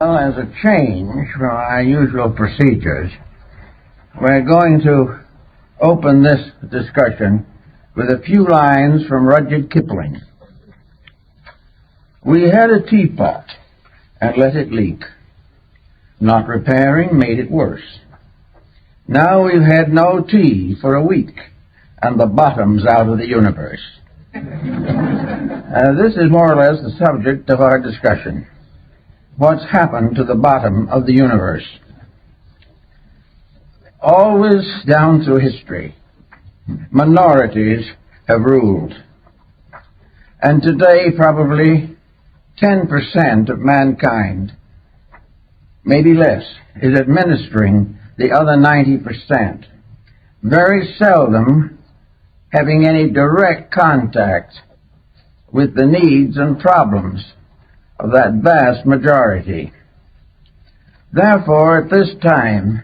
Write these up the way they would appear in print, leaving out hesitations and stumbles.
Well, as a change from our usual procedures, we're going to open this discussion with a few lines from Rudyard Kipling. We had a teapot and let it leak. Not repairing made it worse. Now we've had no tea for a week, and the bottom's out of the universe. This is more or less the subject of our discussion. What's happened to the bottom of the universe? Always down through history, minorities have ruled. And today, probably 10% of mankind, maybe less, is administering the other 90%, very seldom having any direct contact with the needs and problems of that vast majority. Therefore, at this time,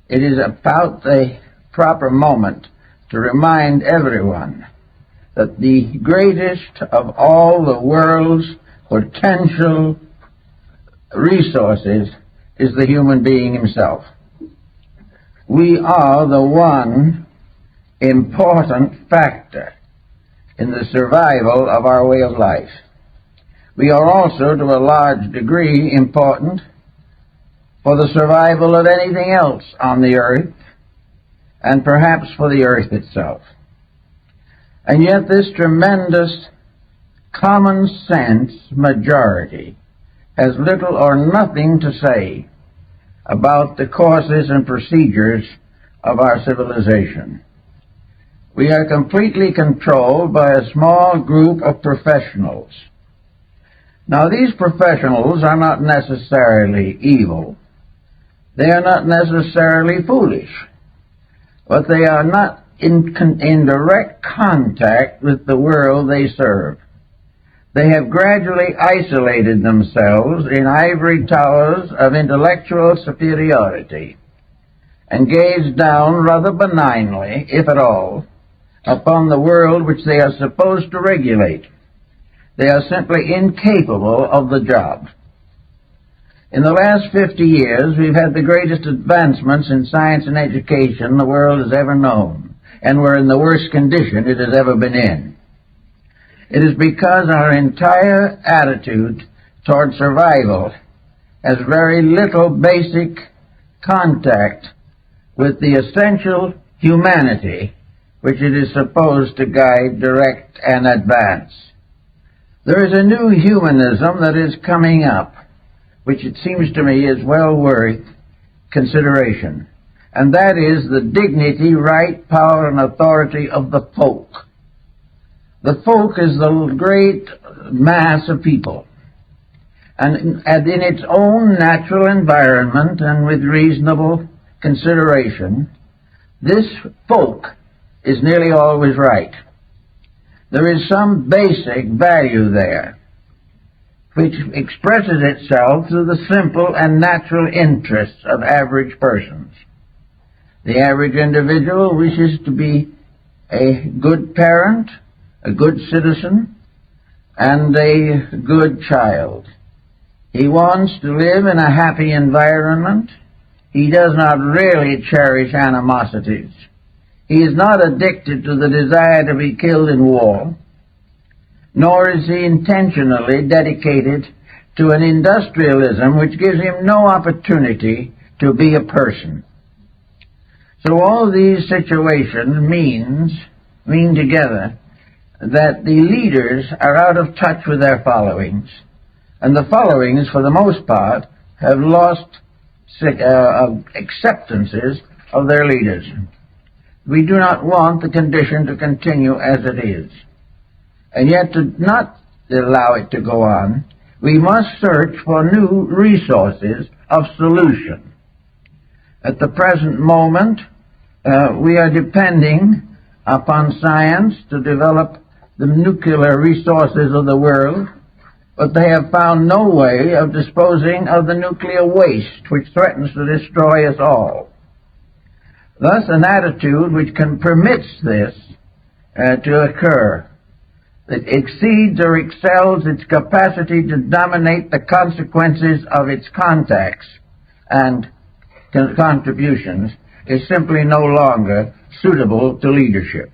it is about the proper moment to remind everyone that the greatest of all the world's potential resources is the human being himself. We are the one important factor in the survival of our way of life. We are also, to a large degree, important for the survival of anything else on the earth, and perhaps for the earth itself. And yet this tremendous common sense majority has little or nothing to say about the courses and procedures of our civilization. We are completely controlled by a small group of professionals. Now, these professionals are not necessarily evil. They are not necessarily foolish. But they are not in direct contact with the world they serve. They have gradually isolated themselves in ivory towers of intellectual superiority and gaze down rather benignly, if at all, upon the world which they are supposed to regulate. They are simply incapable of the job. In the last 50 years, we've had the greatest advancements in science and education the world has ever known, and we're in the worst condition it has ever been in. It is because our entire attitude toward survival has very little basic contact with the essential humanity which it is supposed to guide, direct, and advance. There is a new humanism that is coming up, which it seems to me is well worth consideration, and that is the dignity, right, power, and authority of the folk. The folk is the great mass of people, and in its own natural environment and with reasonable consideration, this folk is nearly always right. There is some basic value there, which expresses itself through the simple and natural interests of average persons. The average individual wishes to be a good parent, a good citizen, and a good child. He wants to live in a happy environment. He does not really cherish animosities. He is not addicted to the desire to be killed in war, nor is he intentionally dedicated to an industrialism which gives him no opportunity to be a person. So all these situations mean together that the leaders are out of touch with their followings, and the followings, for the most part, have lost acceptances of their leaders. We do not want the condition to continue as it is. And yet, to not allow it to go on, we must search for new resources of solution. At the present moment, we are depending upon science to develop the nuclear resources of the world, but they have found no way of disposing of the nuclear waste which threatens to destroy us all. Thus, an attitude which permits this to occur that exceeds or excels its capacity to dominate the consequences of its contacts and contributions is simply no longer suitable to leadership.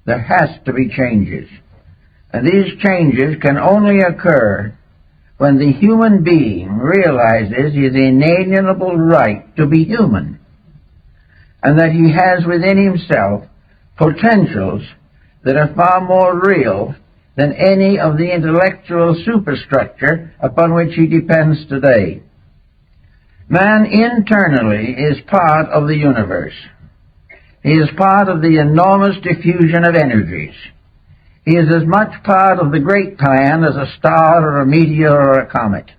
There has to be changes. And these changes can only occur when the human being realizes his inalienable right to be human, and that he has within himself potentials that are far more real than any of the intellectual superstructure upon which he depends today. Man internally is part of the universe. He is part of the enormous diffusion of energies. He is as much part of the great plan as a star or a meteor or a comet.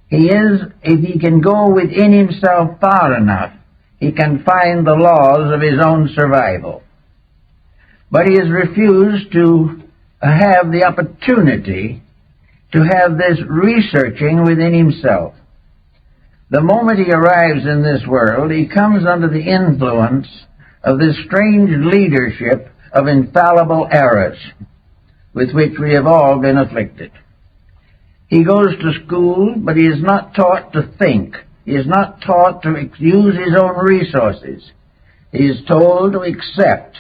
He is, if he can go within himself far enough, he can find the laws of his own survival. But he has refused to have the opportunity to have this researching within himself. The moment he arrives in this world, he comes under the influence of this strange leadership of infallible errors with which we have all been afflicted. He goes to school, but he is not taught to think. He is not taught to use his own resources. He is told to accept,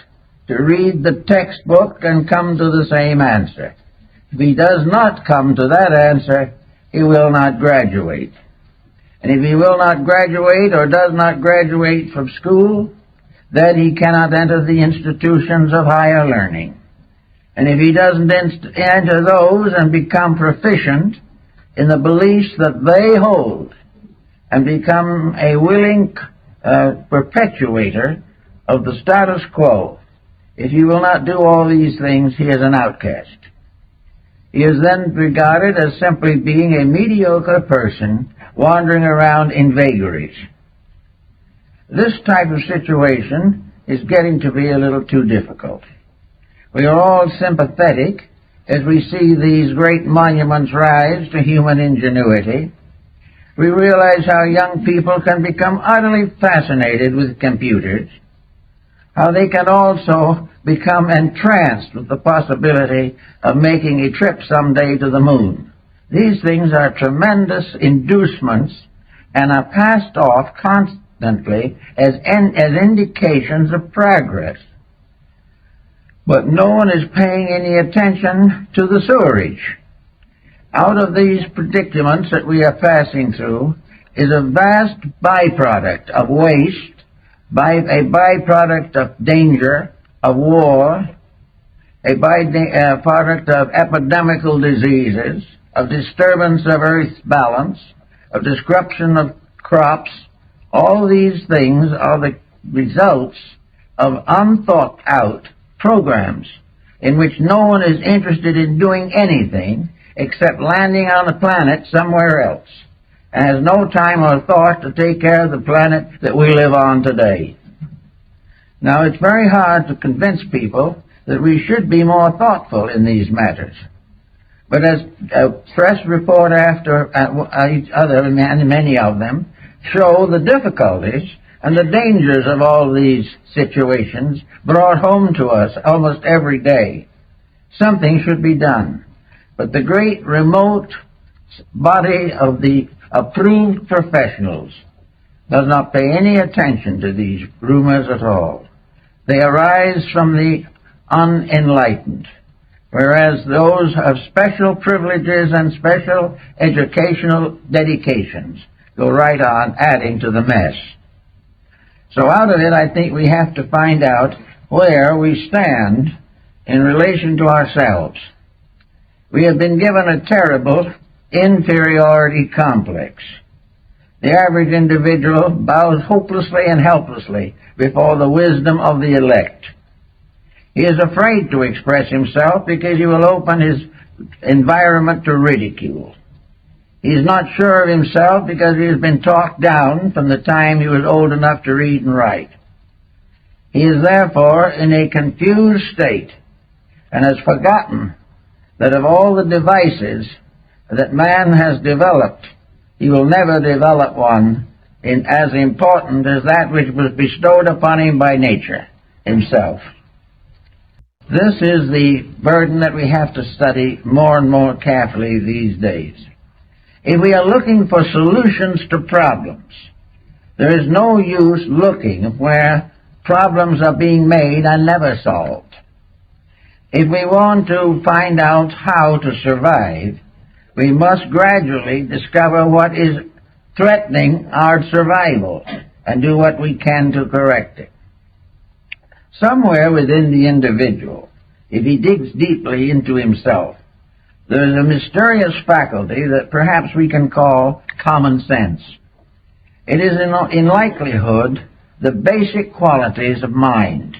to read the textbook and come to the same answer. If he does not come to that answer, he will not graduate. And if he will not graduate or does not graduate from school, then he cannot enter the institutions of higher learning. And if he doesn't enter those and become proficient in the beliefs that they hold and become a willing perpetuator of the status quo, if he will not do all these things, he is an outcast. He is then regarded as simply being a mediocre person wandering around in vagaries. This type of situation is getting to be a little too difficult. We are all sympathetic as we see these great monuments rise to human ingenuity. We realize how young people can become utterly fascinated with computers, how they can also become entranced with the possibility of making a trip someday to the moon. These things are tremendous inducements and are passed off constantly as indications of progress. But no one is paying any attention to the sewerage. Out of these predicaments that we are passing through is a vast byproduct of waste, a byproduct of danger, of war, a byproduct of epidemical diseases, of disturbance of Earth's balance, of disruption of crops. All these things are the results of unthought out programs in which no one is interested in doing anything except landing on a planet somewhere else, and has no time or thought to take care of the planet that we live on today. Now, it's very hard to convince people that we should be more thoughtful in these matters. But as press report after each other, and many of them, show the difficulties and the dangers of all these situations brought home to us almost every day. Something should be done. But the great remote body of the approved professionals does not pay any attention to these rumors at all. They arise from the unenlightened, whereas those of special privileges and special educational dedications go right on adding to the mess. So out of it, I think we have to find out where we stand in relation to ourselves. We have been given a terrible inferiority complex. The average individual bows hopelessly and helplessly before the wisdom of the elect. He is afraid to express himself because he will open his environment to ridicule. He is not sure of himself because he has been talked down from the time he was old enough to read and write. He is therefore in a confused state and has forgotten that of all the devices that man has developed, he will never develop one as important as that which was bestowed upon him by nature himself. This is the burden that we have to study more and more carefully these days. If we are looking for solutions to problems, there is no use looking where problems are being made and never solved. If we want to find out how to survive, we must gradually discover what is threatening our survival and do what we can to correct it. Somewhere within the individual, if he digs deeply into himself, there is a mysterious faculty that perhaps we can call common sense. It is in likelihood the basic qualities of mind.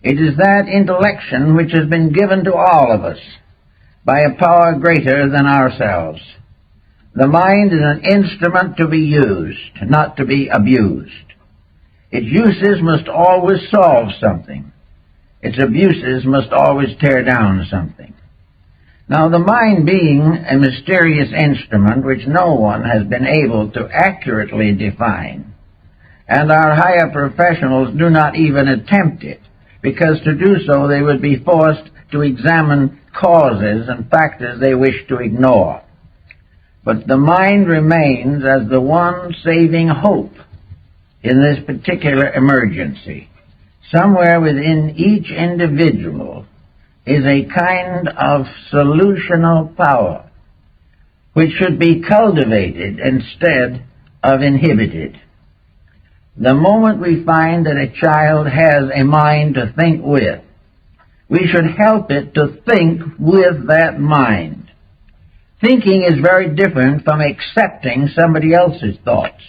It is that intellection which has been given to all of us by a power greater than ourselves. The mind is an instrument to be used, not to be abused. Its uses must always solve something. Its abuses must always tear down something. Now, the mind being a mysterious instrument which no one has been able to accurately define, and our higher professionals do not even attempt it, because to do so they would be forced to examine causes and factors they wish to ignore. But the mind remains as the one saving hope in this particular emergency. Somewhere within each individual is a kind of solutional power which should be cultivated instead of inhibited. The moment we find that a child has a mind to think with, we should help it to think with that mind. Thinking is very different from accepting somebody else's thoughts.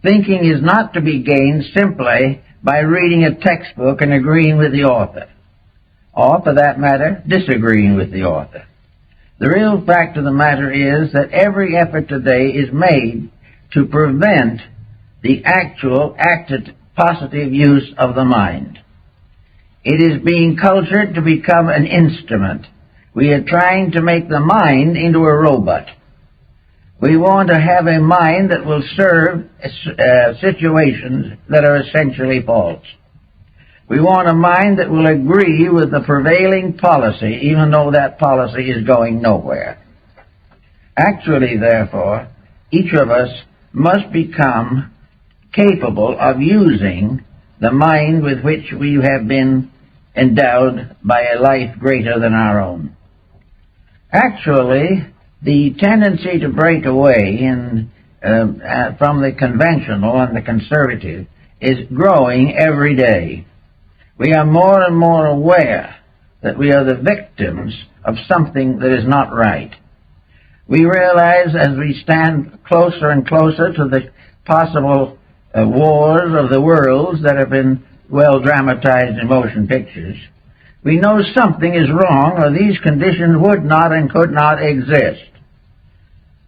Thinking is not to be gained simply by reading a textbook and agreeing with the author, or, for that matter, disagreeing with the author. The real fact of the matter is that every effort today is made to prevent the actual active positive use of the mind. It is being cultured to become an instrument. We are trying to make the mind into a robot. We want to have a mind that will serve situations that are essentially false. We want a mind that will agree with the prevailing policy, even though that policy is going nowhere. Actually, therefore, each of us must become capable of using the mind with which we have been endowed by a life greater than our own. Actually, the tendency to break away from the conventional and the conservative is growing every day. We are more and more aware that we are the victims of something that is not right. We realize as we stand closer and closer to the possible wars of the worlds that have been well dramatized in motion pictures, we know something is wrong, or these conditions would not and could not exist.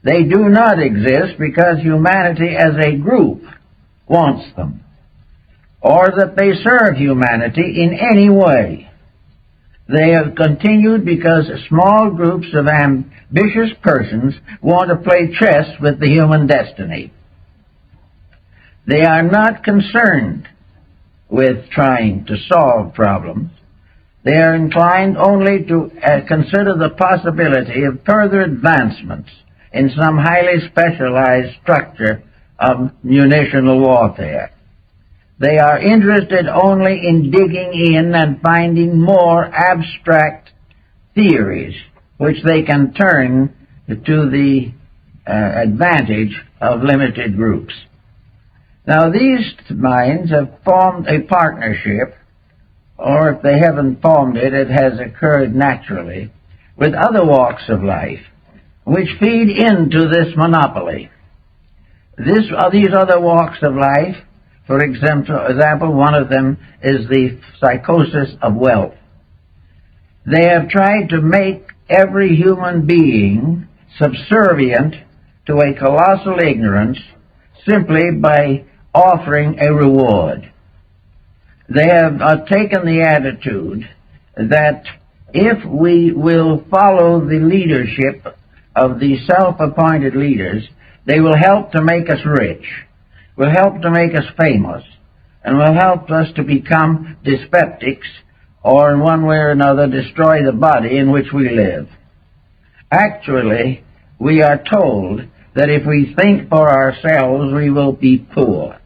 They do not exist because humanity as a group wants them, or that they serve humanity in any way. They have continued because small groups of ambitious persons want to play chess with the human destiny. They are not concerned with trying to solve problems. They are inclined only to consider the possibility of further advancements in some highly specialized structure of munitional warfare. They are interested only in digging in and finding more abstract theories which they can turn to the advantage of limited groups. Now, these minds have formed a partnership, or if they haven't formed it, it has occurred naturally, with other walks of life, which feed into this monopoly. These other walks of life, for example, one of them is the psychosis of wealth. They have tried to make every human being subservient to a colossal ignorance simply by offering a reward. They have taken the attitude that if we will follow the leadership of the self-appointed leaders, they will help to make us rich, will help to make us famous, and will help us to become dyspeptics or in one way or another destroy the body in which we live. Actually, we are told that if we think for ourselves, we will be poor.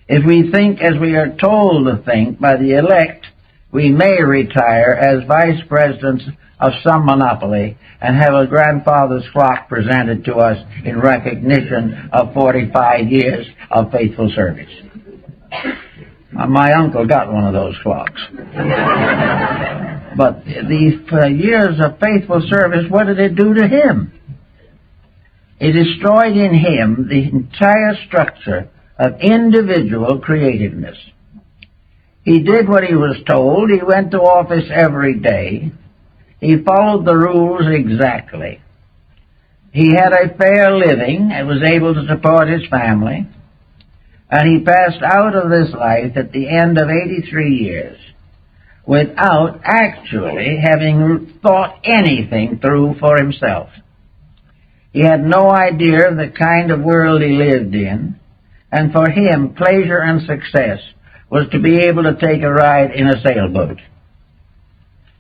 If we think as we are told to think by the elect, we may retire as vice presidents of some monopoly and have a grandfather's clock presented to us in recognition of 45 years of faithful service. My uncle got one of those clocks. But these years of faithful service, what did it do to him? It destroyed in him the entire structure of individual creativeness. He did what he was told. He went to office every day. He followed the rules exactly. He had a fair living and was able to support his family. And he passed out of this life at the end of 83 years without actually having thought anything through for himself. He had no idea of the kind of world he lived in, and for him, pleasure and success was to be able to take a ride in a sailboat.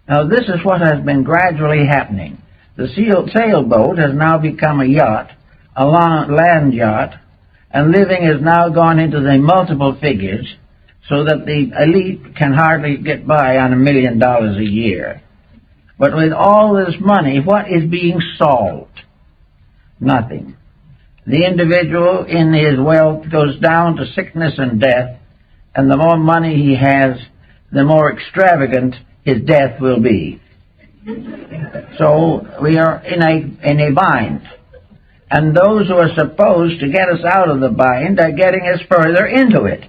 Now, this is what has been gradually happening. The sailboat has now become a yacht, a land yacht, and living has now gone into the multiple figures so that the elite can hardly get by on $1 million a year. But with all this money, what is being solved? Nothing. The individual in his wealth goes down to sickness and death, and the more money he has, the more extravagant his death will be. So we are in a bind. And those who are supposed to get us out of the bind are getting us further into it.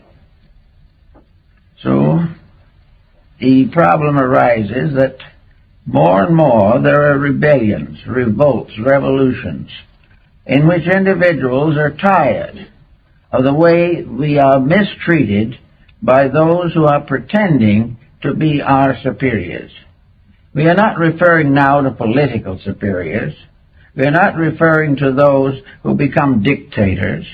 So the problem arises that more and more there are rebellions, revolts, revolutions, in which individuals are tired of the way we are mistreated by those who are pretending to be our superiors. We are not referring now to political superiors. We are not referring to those who become dictators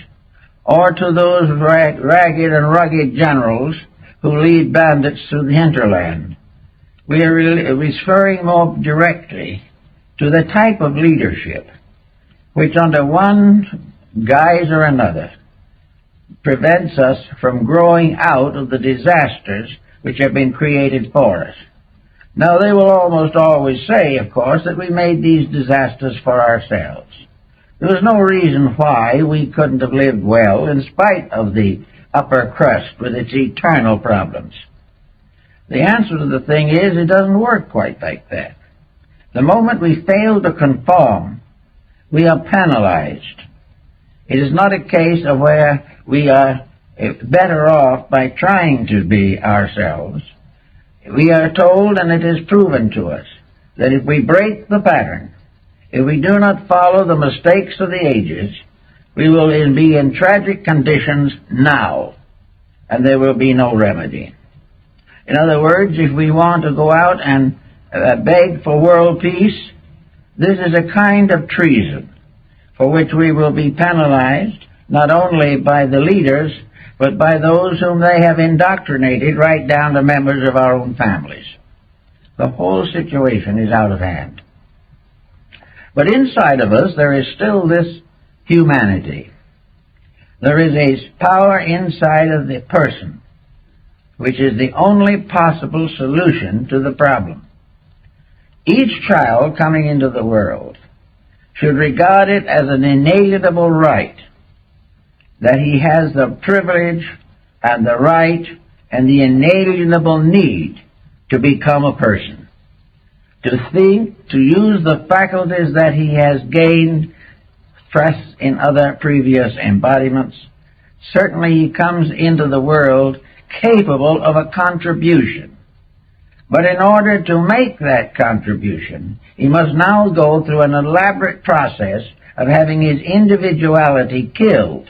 or to those ragged and rugged generals who lead bandits through the hinterland. We are referring more directly to the type of leadership which under one guise or another prevents us from growing out of the disasters which have been created for us. Now, they will almost always say, of course, that we made these disasters for ourselves. There was no reason why we couldn't have lived well in spite of the upper crust with its eternal problems. The answer to the thing is, it doesn't work quite like that. The moment we fail to conform, we are penalized. It is not a case of where we are better off by trying to be ourselves. We are told, and it is proven to us, that if we break the pattern, if we do not follow the mistakes of the ages, we will be in tragic conditions now, and there will be no remedy. In other words, if we want to go out and beg for world peace, this is a kind of treason for which we will be penalized not only by the leaders, but by those whom they have indoctrinated right down to members of our own families. The whole situation is out of hand. But inside of us there is still this humanity. There is a power inside of the person which is the only possible solution to the problem. Each child coming into the world should regard it as an inalienable right that he has the privilege and the right and the inalienable need to become a person, to think, to use the faculties that he has gained stressed in other previous embodiments. Certainly he comes into the world capable of a contribution. But in order to make that contribution, he must now go through an elaborate process of having his individuality killed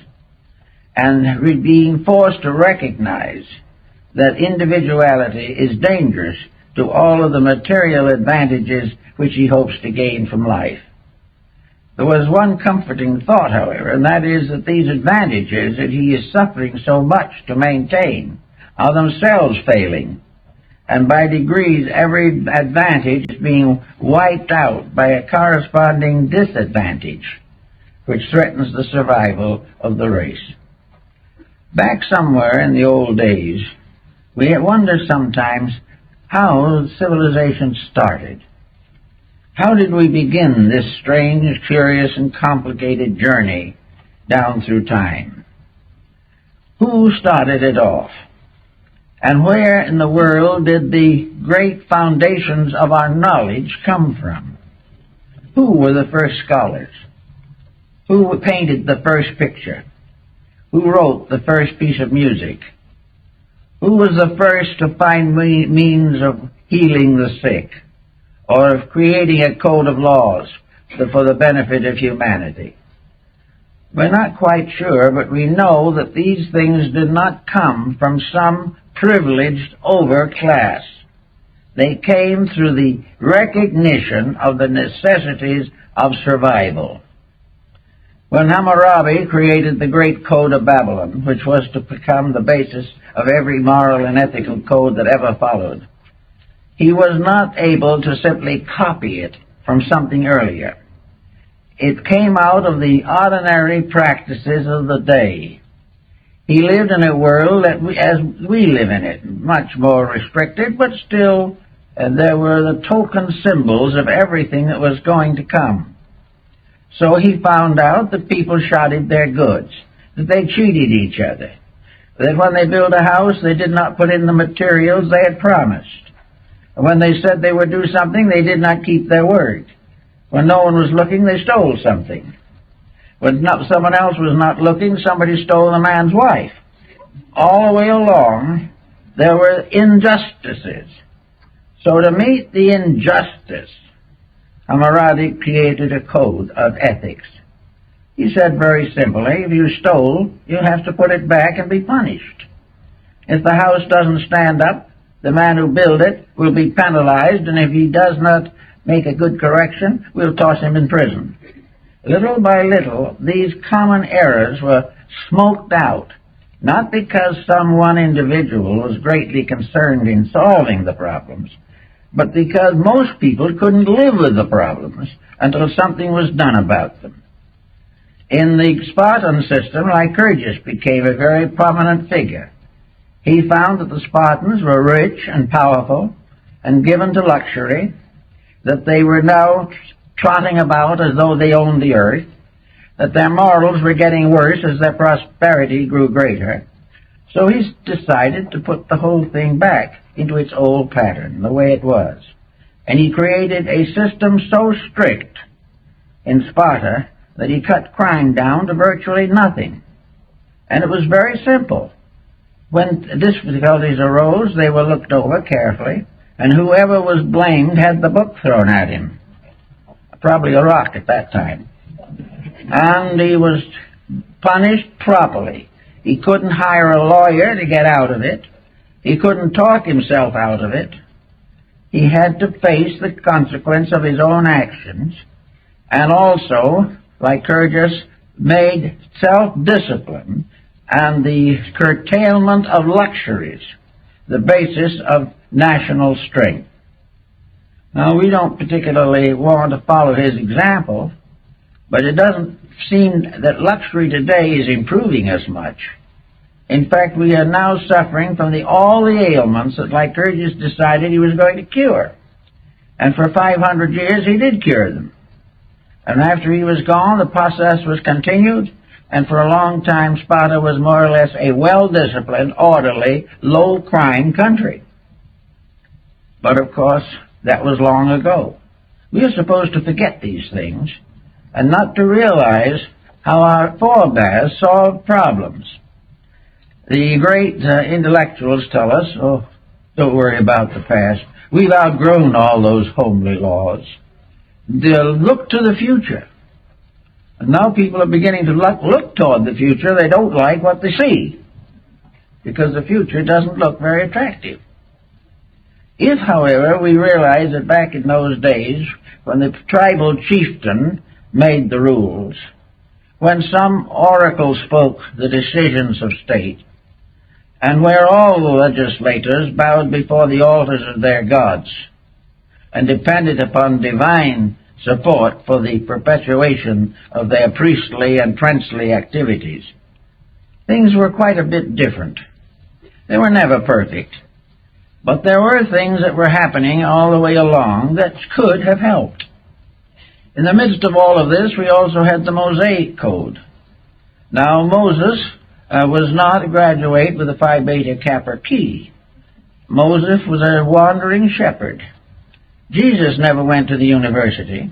and being forced to recognize that individuality is dangerous to all of the material advantages which he hopes to gain from life. There was one comforting thought, however, and that is that these advantages that he is suffering so much to maintain are themselves failing. and by degrees every advantage is being wiped out by a corresponding disadvantage, which threatens the survival of the race. Back somewhere in the old days, we wonder sometimes how civilization started. How did we begin this strange, curious, and complicated journey down through time? Who started it off? And where in the world did the great foundations of our knowledge come from? Who were the first scholars? Who painted the first picture? Who wrote the first piece of music? Who was the first to find means of healing the sick, or of creating a code of laws for the benefit of humanity? We're not quite sure, but we know that these things did not come from some privileged overclass. They came through the recognition of the necessities of survival. When Hammurabi created the Great Code of Babylon, which was to become the basis of every moral and ethical code that ever followed, he was not able to simply copy it from something earlier. It came out of the ordinary practices of the day. He lived in a world that as we live in it, much more restricted, but still there were the token symbols of everything that was going to come. So he found out that people shoddied their goods, that they cheated each other, that when they built a house, they did not put in the materials they had promised. When they said they would do something, they did not keep their word. When no one was looking, they stole something. When someone else was not looking, somebody stole the man's wife. All the way along, there were injustices. So to meet the injustice, Hammurabi created a code of ethics. He said very simply, if you stole, you have to put it back and be punished. If the house doesn't stand up, the man who built it will be penalized, and if he does not make a good correction, we'll toss him in prison. Little by little, these common errors were smoked out, not because some one individual was greatly concerned in solving the problems, but because most people couldn't live with the problems until something was done about them. In the Spartan system, Lycurgus became a very prominent figure. He found that the Spartans were rich and powerful and given to luxury, that they were now trotting about as though they owned the earth, that their morals were getting worse as their prosperity grew greater. So he decided to put the whole thing back into its old pattern, the way it was. And he created a system so strict in Sparta that he cut crime down to virtually nothing. And it was very simple. When difficulties arose, they were looked over carefully, and whoever was blamed had the book thrown at him. Probably a rock at that time. And he was punished properly. He couldn't hire a lawyer to get out of it. He couldn't talk himself out of it. He had to face the consequence of his own actions. And also, Lycurgus made self-discipline and the curtailment of luxuries the basis of national strength. Now, we don't particularly want to follow his example, but it doesn't seem that luxury today is improving as much. In fact, we are now suffering from all the ailments that Lycurgus decided he was going to cure. And for 500 years, he did cure them. And after he was gone, the process was continued, and for a long time, Sparta was more or less a well-disciplined, orderly, low-crime country. But, of course, that was long ago. We are supposed to forget these things and not to realize how our forebears solved problems. The great intellectuals tell us, oh, don't worry about the past. We've outgrown all those homely laws. They'll look to the future. And now people are beginning to look toward the future. They don't like what they see because the future doesn't look very attractive. If, however, we realize that back in those days, when the tribal chieftain made the rules, when some oracle spoke the decisions of state, and where all the legislators bowed before the altars of their gods and depended upon divine support for the perpetuation of their priestly and princely activities. Things were quite a bit different. They were never perfect, but there were things that were happening all the way along that could have helped. In the midst of all of this, we also had the Mosaic Code. Now, Moses was not a graduate with a Phi Beta Kappa key. Moses was a wandering shepherd. Jesus never went to the university,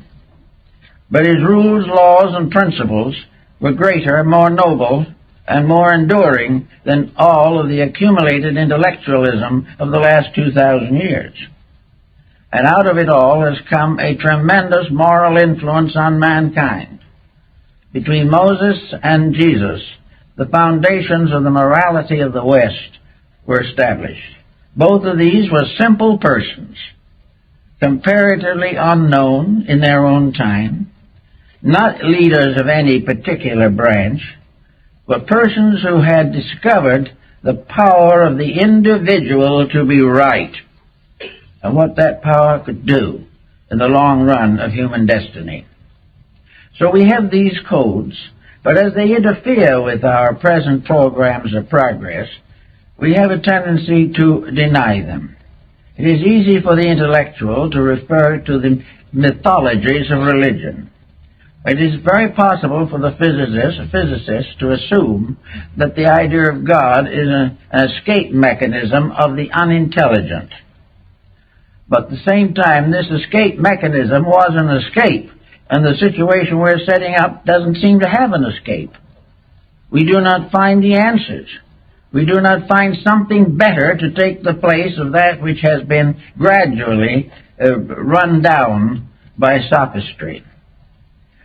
but his rules, laws, and principles were greater, more noble, and more enduring than all of the accumulated intellectualism of the last 2,000 years. And out of it all has come a tremendous moral influence on mankind. Between Moses and Jesus, the foundations of the morality of the West were established. Both of these were simple persons, comparatively unknown in their own time, not leaders of any particular branch, but persons who had discovered the power of the individual to be right, and what that power could do in the long run of human destiny. So we have these codes, but as they interfere with our present programs of progress, we have a tendency to deny them. It is easy for the intellectual to refer to the mythologies of religion. It is very possible for the physicist to assume that the idea of God is an escape mechanism of the unintelligent. But at the same time, this escape mechanism was an escape, and the situation we're setting up doesn't seem to have an escape. We do not find the answers. We do not find something better to take the place of that which has been gradually run down by sophistry.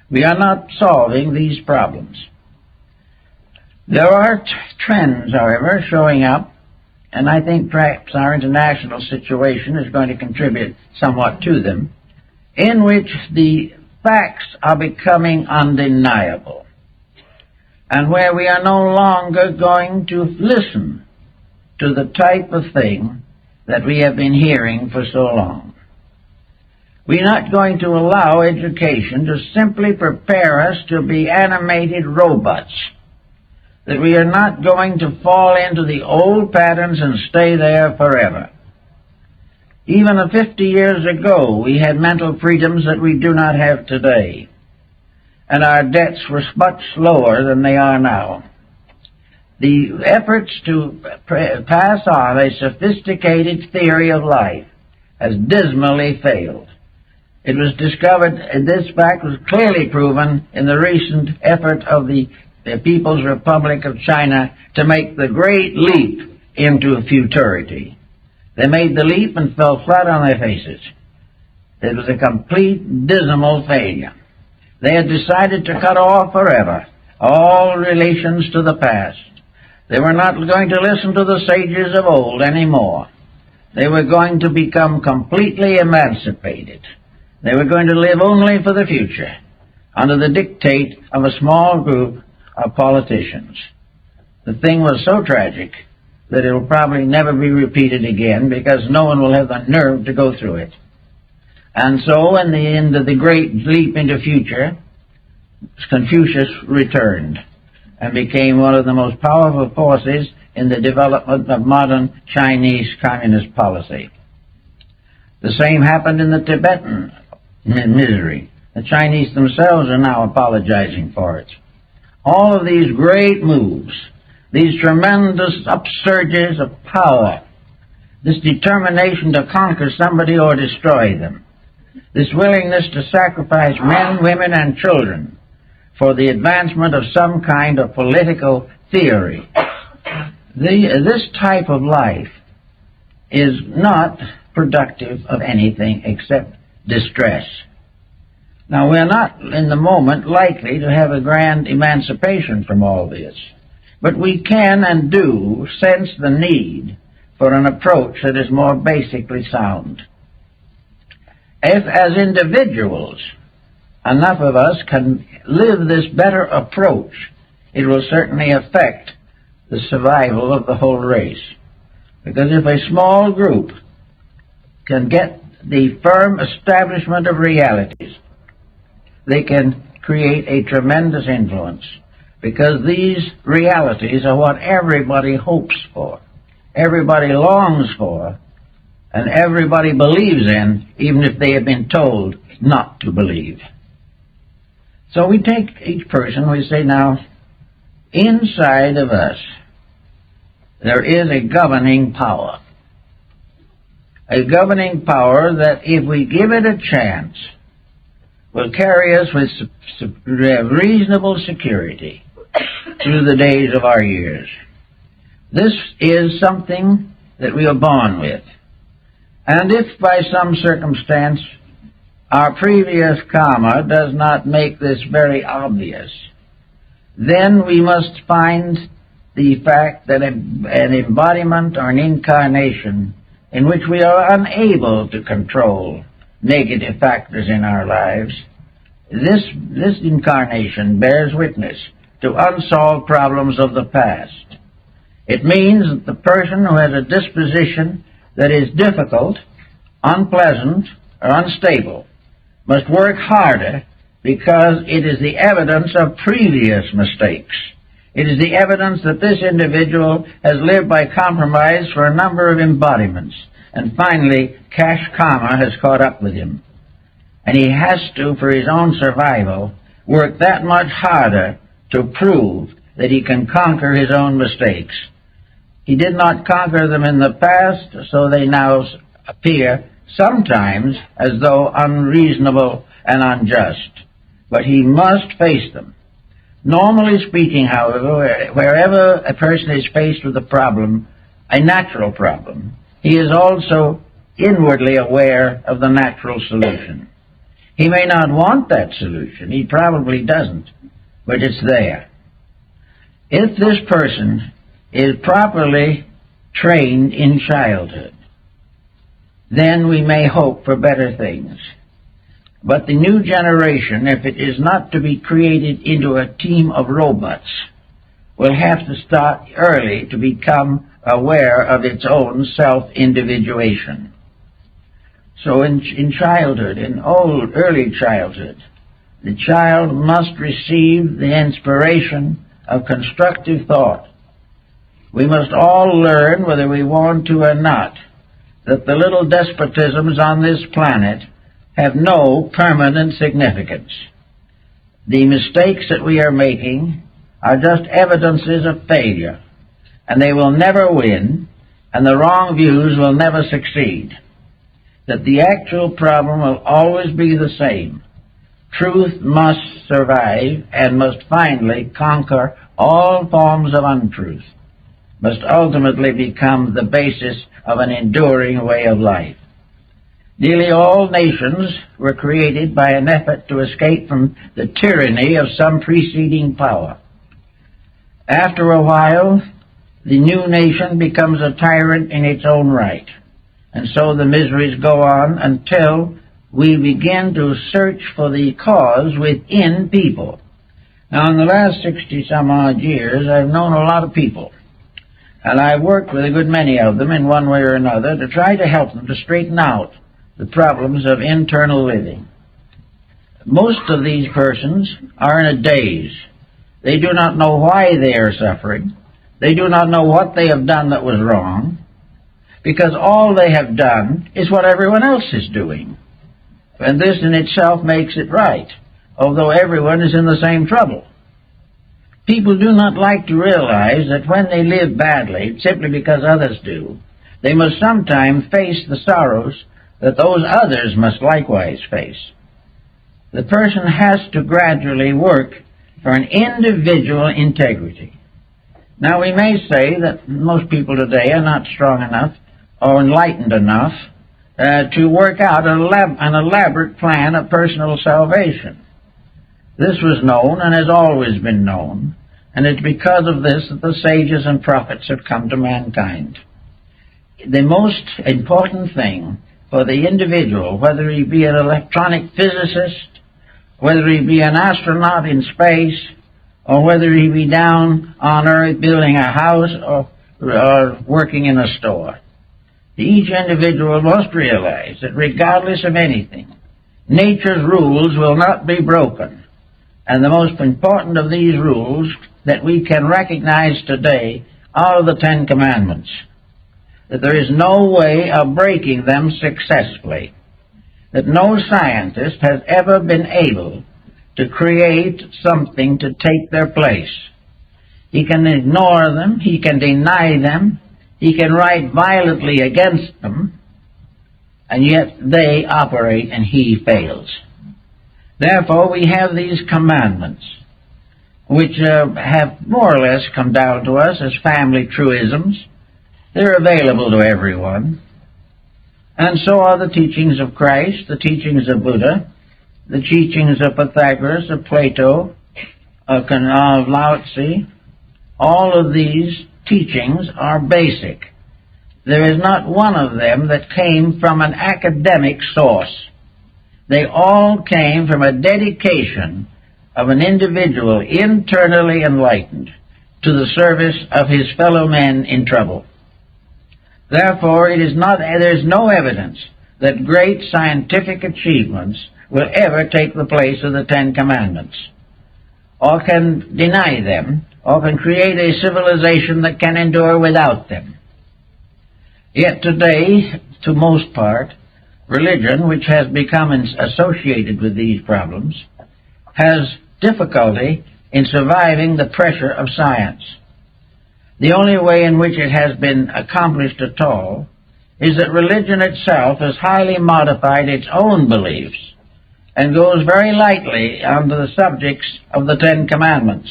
We are not solving these problems. There are trends, however, showing up, and I think perhaps our international situation is going to contribute somewhat to them, in which the facts are becoming undeniable, and where we are no longer going to listen to the type of thing that we have been hearing for so long. We're not going to allow education to simply prepare us to be animated robots, that we are not going to fall into the old patterns and stay there forever. Even 50 years ago, we had mental freedoms that we do not have today, and our debts were much lower than they are now. The efforts to pass on a sophisticated theory of life has dismally failed. It was discovered, and this fact was clearly proven in the recent effort of the People's Republic of China to make the great leap into futurity. They made the leap and fell flat on their faces. It was a complete, dismal failure. They had decided to cut off forever all relations to the past. They were not going to listen to the sages of old anymore. They were going to become completely emancipated. They were going to live only for the future, under the dictate of a small group of politicians. The thing was so tragic that it will probably never be repeated again, because no one will have the nerve to go through it. And so, in the end of the great leap into future, Confucius returned and became one of the most powerful forces in the development of modern Chinese communist policy. The same happened in the Tibetan misery. The Chinese themselves are now apologizing for it. All of these great moves, these tremendous upsurges of power, this determination to conquer somebody or destroy them, this willingness to sacrifice men, women, and children for the advancement of some kind of political theory. This type of life is not productive of anything except distress. Now, we're not in the moment likely to have a grand emancipation from all this, but we can and do sense the need for an approach that is more basically sound. If, as individuals, enough of us can live this better approach, it will certainly affect the survival of the whole race. Because if a small group can get the firm establishment of realities, they can create a tremendous influence, because these realities are what everybody hopes for, everybody longs for, and everybody believes in, even if they have been told not to believe. So we take each person, we say, now, inside of us, there is a governing power. A governing power that, if we give it a chance, will carry us with reasonable security through the days of our years. This is something that we are born with. And if by some circumstance our previous karma does not make this very obvious, then we must find the fact that an embodiment or an incarnation in which we are unable to control negative factors in our lives, this incarnation bears witness to unsolved problems of the past. It means that the person who has a disposition that is difficult, unpleasant, or unstable must work harder, because it is the evidence of previous mistakes. It is the evidence that this individual has lived by compromise for a number of embodiments, and finally cash karma has caught up with him. And he has to, for his own survival, work that much harder to prove that he can conquer his own mistakes. He did not conquer them in the past, so they now appear sometimes as though unreasonable and unjust. But he must face them. Normally speaking, however, wherever a person is faced with a problem, a natural problem, he is also inwardly aware of the natural solution. He may not want that solution. He probably doesn't, but it's there. If this person is properly trained in childhood, then we may hope for better things. But the new generation, if it is not to be created into a team of robots, will have to start early to become aware of its own self-individuation. So in childhood, in early childhood, the child must receive the inspiration of constructive thought. We must all learn, whether we want to or not, that the little despotisms on this planet have no permanent significance. The mistakes that we are making are just evidences of failure, and they will never win, and the wrong views will never succeed. That the actual problem will always be the same. Truth must survive and must finally conquer all forms of untruth, must ultimately become the basis of an enduring way of life. Nearly all nations were created by an effort to escape from the tyranny of some preceding power. After a while, the new nation becomes a tyrant in its own right, and so the miseries go on until we begin to search for the cause within people. Now, in the last 60-some-odd years, I've known a lot of people, and I've worked with a good many of them in one way or another to try to help them to straighten out the problems of internal living. Most of these persons are in a daze. They do not know why they are suffering. They do not know what they have done that was wrong, because all they have done is what everyone else is doing. And this in itself makes it right, although everyone is in the same trouble. People do not like to realize that when they live badly, simply because others do, they must sometimes face the sorrows that those others must likewise face. The person has to gradually work for an individual integrity. Now, we may say that most people today are not strong enough or enlightened enough to work out an elaborate plan of personal salvation. This was known and has always been known, and it's because of this that the sages and prophets have come to mankind. The most important thing for the individual, whether he be an electronic physicist, whether he be an astronaut in space, or whether he be down on earth building a house or working in a store. Each individual must realize that regardless of anything, nature's rules will not be broken. And the most important of these rules that we can recognize today are the Ten Commandments. That there is no way of breaking them successfully. That no scientist has ever been able to create something to take their place. He can ignore them, he can deny them, he can write violently against them, and yet they operate and he fails. Therefore, we have these commandments, which have more or less come down to us as family truisms. They're available to everyone. And so are the teachings of Christ, the teachings of Buddha, the teachings of Pythagoras, of Plato, of Lao Tzu. All of these teachings are basic. There is not one of them that came from an academic source. They all came from a dedication of an individual internally enlightened to the service of his fellow men in trouble. Therefore, there is no evidence that great scientific achievements will ever take the place of the Ten Commandments, or can deny them, or can create a civilization that can endure without them. Yet today, to most part, religion, which has become associated with these problems, has difficulty in surviving the pressure of science. The only way in which it has been accomplished at all is that religion itself has highly modified its own beliefs and goes very lightly onto the subjects of the Ten Commandments,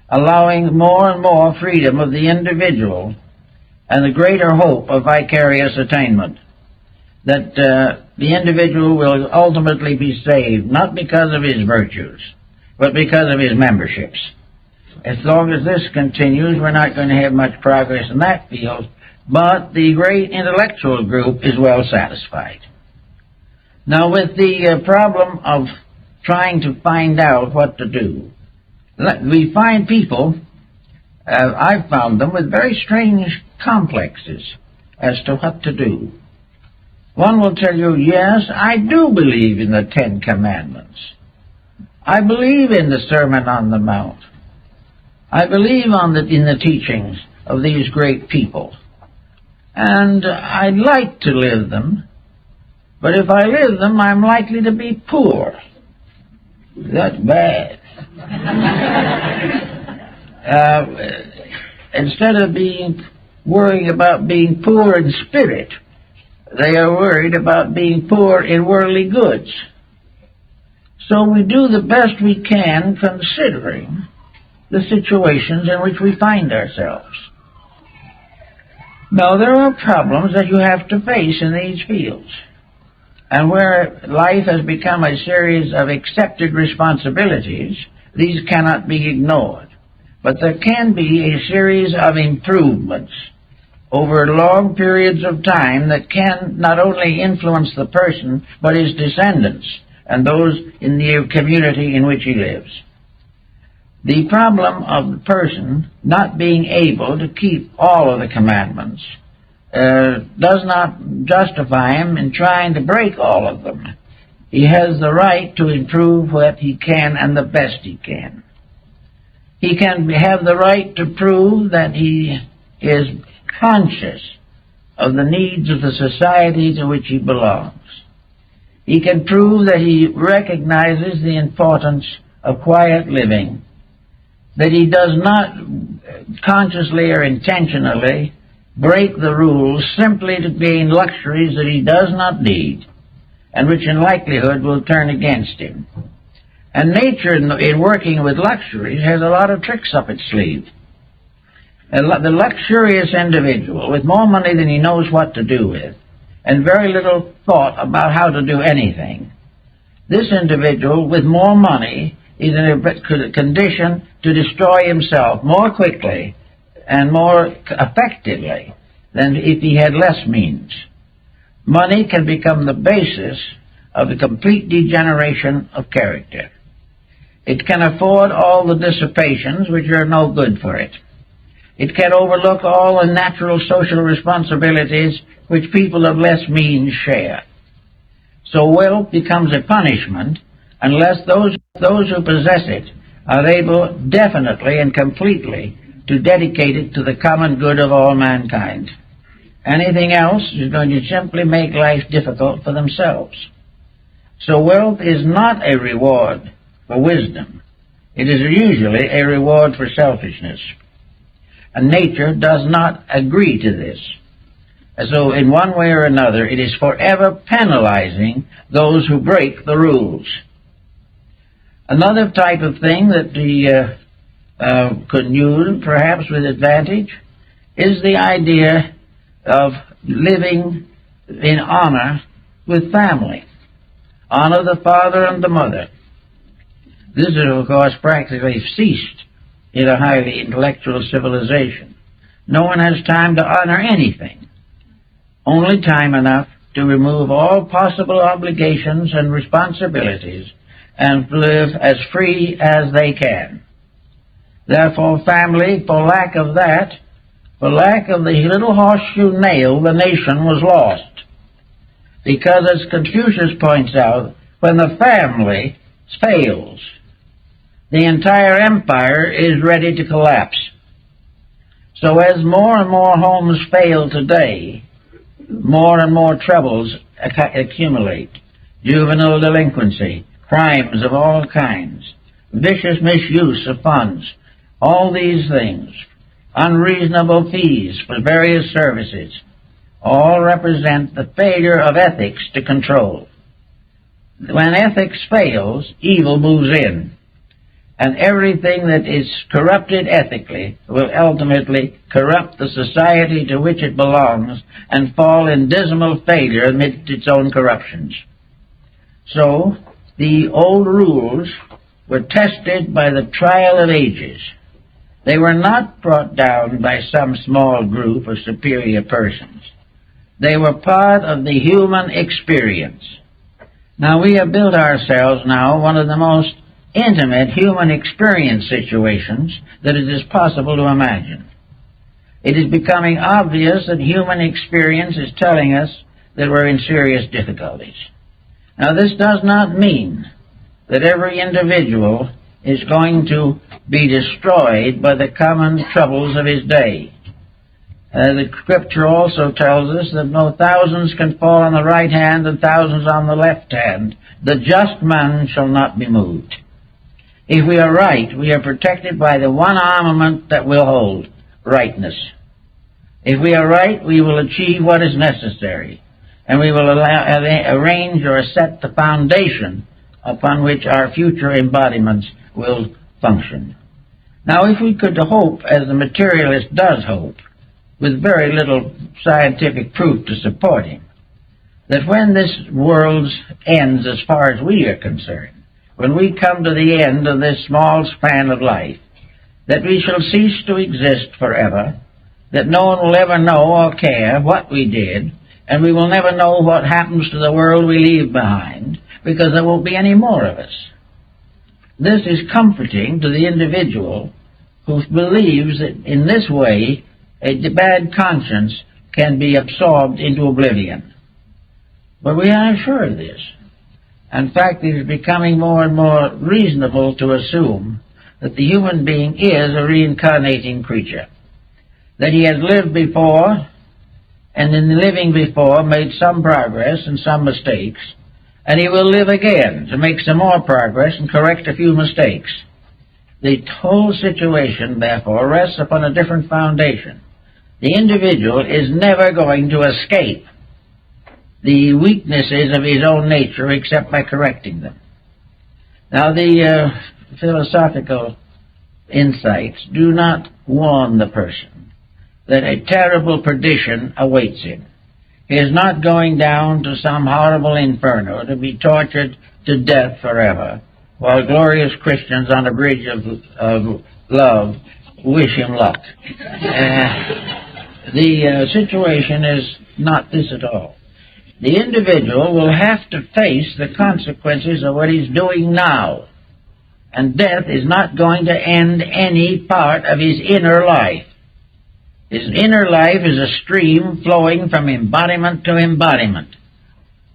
allowing more and more freedom of the individual and the greater hope of vicarious attainment, that the individual will ultimately be saved, not because of his virtues, but because of his memberships. As long as this continues, we're not going to have much progress in that field, but the great intellectual group is well satisfied. Now, with the problem of trying to find out what to do, we find people, I've found them, with very strange complexes as to what to do. One will tell you, yes, I do believe in the Ten Commandments. I believe in the Sermon on the Mount. I believe in the teachings of these great people. And I'd like to live them, but if I live them, I'm likely to be poor. That's bad. Instead of worrying about being poor in spirit, they are worried about being poor in worldly goods. So we do the best we can considering the situations in which we find ourselves. Now, there are problems that you have to face in these fields, and where life has become a series of accepted responsibilities, these cannot be ignored. But there can be a series of improvements over long periods of time that can not only influence the person, but his descendants and those in the community in which he lives. The problem of the person not being able to keep all of the commandments does not justify him in trying to break all of them. He has the right to improve what he can and the best he can. He can have the right to prove that he is conscious of the needs of the society to which he belongs. He can prove that he recognizes the importance of quiet living, that he does not consciously or intentionally break the rules simply to gain luxuries that he does not need, and which in likelihood will turn against him. And nature, in working with luxuries, has a lot of tricks up its sleeve. The luxurious individual, with more money than he knows what to do with, and very little thought about how to do anything, this individual with more money is in a condition to destroy himself more quickly and more effectively than if he had less means. Money can become the basis of the complete degeneration of character. It can afford all the dissipations which are no good for it. It can overlook all the natural social responsibilities which people of less means share. So wealth becomes a punishment unless those who possess it are able definitely and completely to dedicate it to the common good of all mankind. Anything else is going to simply make life difficult for themselves. So wealth is not a reward for wisdom. It is usually a reward for selfishness. And nature does not agree to this. So in one way or another, it is forever penalizing those who break the rules. Another type of thing that we could use, perhaps with advantage, is the idea of living in honor with family. Honor the father and the mother. This is, of course, practically ceased in a highly intellectual civilization. No one has time to honor anything. Only time enough to remove all possible obligations and responsibilities and live as free as they can. Therefore, family, for lack of that, for lack of the little horseshoe nail, the nation was lost. Because, as Confucius points out, when the family fails, the entire empire is ready to collapse. So as more and more homes fail today, more and more troubles accumulate. Juvenile delinquency, crimes of all kinds, vicious misuse of funds, all these things, unreasonable fees for various services, all represent the failure of ethics to control. When ethics fails, evil moves in. And everything that is corrupted ethically will ultimately corrupt the society to which it belongs and fall in dismal failure amidst its own corruptions. So, the old rules were tested by the trial of ages. They were not brought down by some small group of superior persons. They were part of the human experience. Now, we have built ourselves now one of the most intimate human experience situations that it is possible to imagine. It is becoming obvious that human experience is telling us that we're in serious difficulties. Now, this does not mean that every individual is going to be destroyed by the common troubles of his day. The scripture also tells us that no thousands can fall on the right hand and thousands on the left hand. The just man shall not be moved. If we are right, we are protected by the one armament that will hold, rightness. If we are right, we will achieve what is necessary, and we will arrange or set the foundation upon which our future embodiments will function. Now, if we could hope, as the materialist does hope, with very little scientific proof to support him, that when this world ends as far as we are concerned, when we come to the end of this small span of life, that we shall cease to exist forever, that no one will ever know or care what we did, and we will never know what happens to the world we leave behind, because there won't be any more of us. This is comforting to the individual who believes that in this way a bad conscience can be absorbed into oblivion. But we are sure of this. In fact, it is becoming more and more reasonable to assume that the human being is a reincarnating creature, that he has lived before, and in living before made some progress and some mistakes, and he will live again to make some more progress and correct a few mistakes. The whole situation, therefore, rests upon a different foundation. The individual is never going to escape the weaknesses of his own nature except by correcting them. Now, the philosophical insights do not warn the person that a terrible perdition awaits him. He is not going down to some horrible inferno to be tortured to death forever, while glorious Christians on a bridge of love wish him luck. The situation is not this at all. The individual will have to face the consequences of what he's doing now. And death is not going to end any part of his inner life. His inner life is a stream flowing from embodiment to embodiment.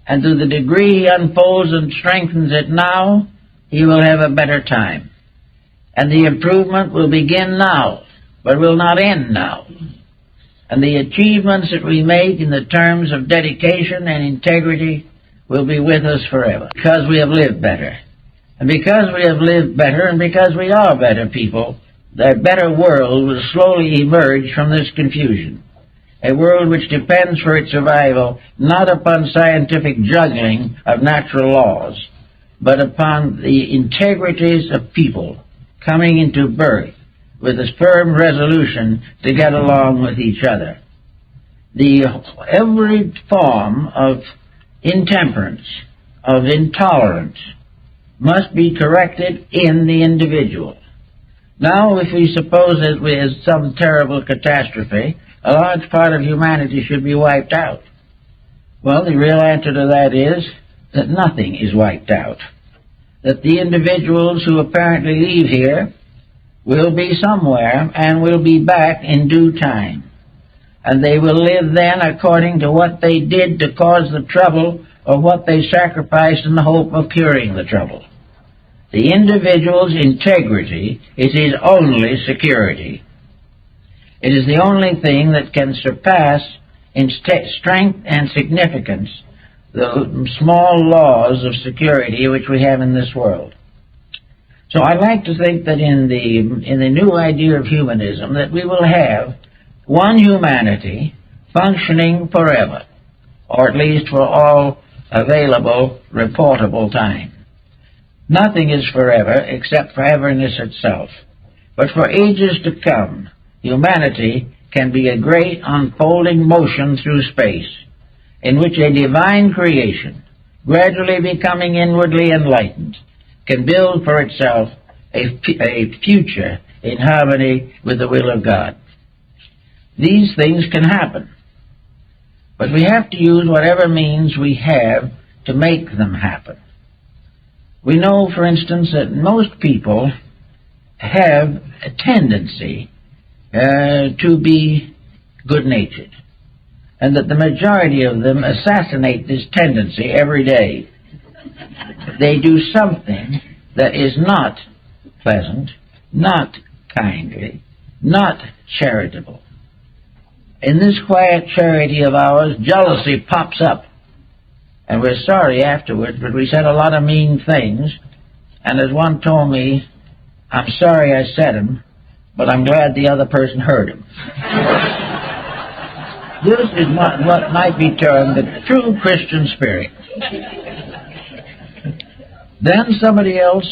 And to the degree he unfolds and strengthens it now, he will have a better time. And the improvement will begin now, but will not end now. And the achievements that we make in the terms of dedication and integrity will be with us forever, because we have lived better. And because we have lived better, and because we are better people, the better world will slowly emerge from this confusion. A world which depends for its survival not upon scientific juggling of natural laws, but upon the integrities of people coming into birth with a firm resolution to get along with each other. Every form of intemperance, of intolerance, must be corrected in the individual. Now, if we suppose that with some terrible catastrophe, a large part of humanity should be wiped out. Well, the real answer to that is that nothing is wiped out. That the individuals who apparently leave here will be somewhere and will be back in due time. And they will live then according to what they did to cause the trouble or what they sacrificed in the hope of curing the trouble. The individual's integrity is his only security. It is the only thing that can surpass in strength and significance the small laws of security which we have in this world. So I like to think that in the new idea of humanism that we will have one humanity functioning forever, or at least for all available, reportable time. Nothing is forever except foreverness itself. But for ages to come, humanity can be a great unfolding motion through space, in which a divine creation, gradually becoming inwardly enlightened, can build for itself a future in harmony with the will of God. These things can happen, but we have to use whatever means we have to make them happen. We know, for instance, that most people have a tendency to be good-natured, and that the majority of them assassinate this tendency every day. They do something that is not pleasant, not kindly, not charitable. In this quiet charity of ours, jealousy pops up, and we're sorry afterwards, but we said a lot of mean things, and as one told me, I'm sorry I said them, but I'm glad the other person heard them. This is what might be termed the true Christian spirit. Then somebody else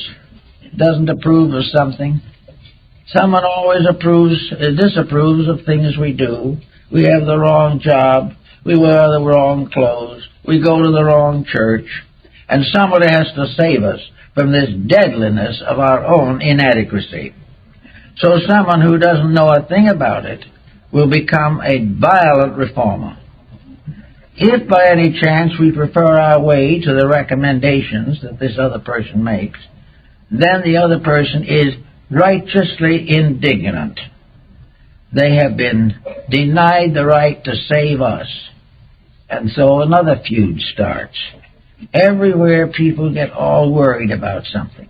doesn't approve of something. Someone always disapproves of things we do. We have the wrong job. We wear the wrong clothes. We go to the wrong church. And somebody has to save us from this deadliness of our own inadequacy. So someone who doesn't know a thing about it will become a violent reformer. If by any chance we prefer our way to the recommendations that this other person makes, then the other person is righteously indignant. They have been denied the right to save us. And so another feud starts. Everywhere people get all worried about something.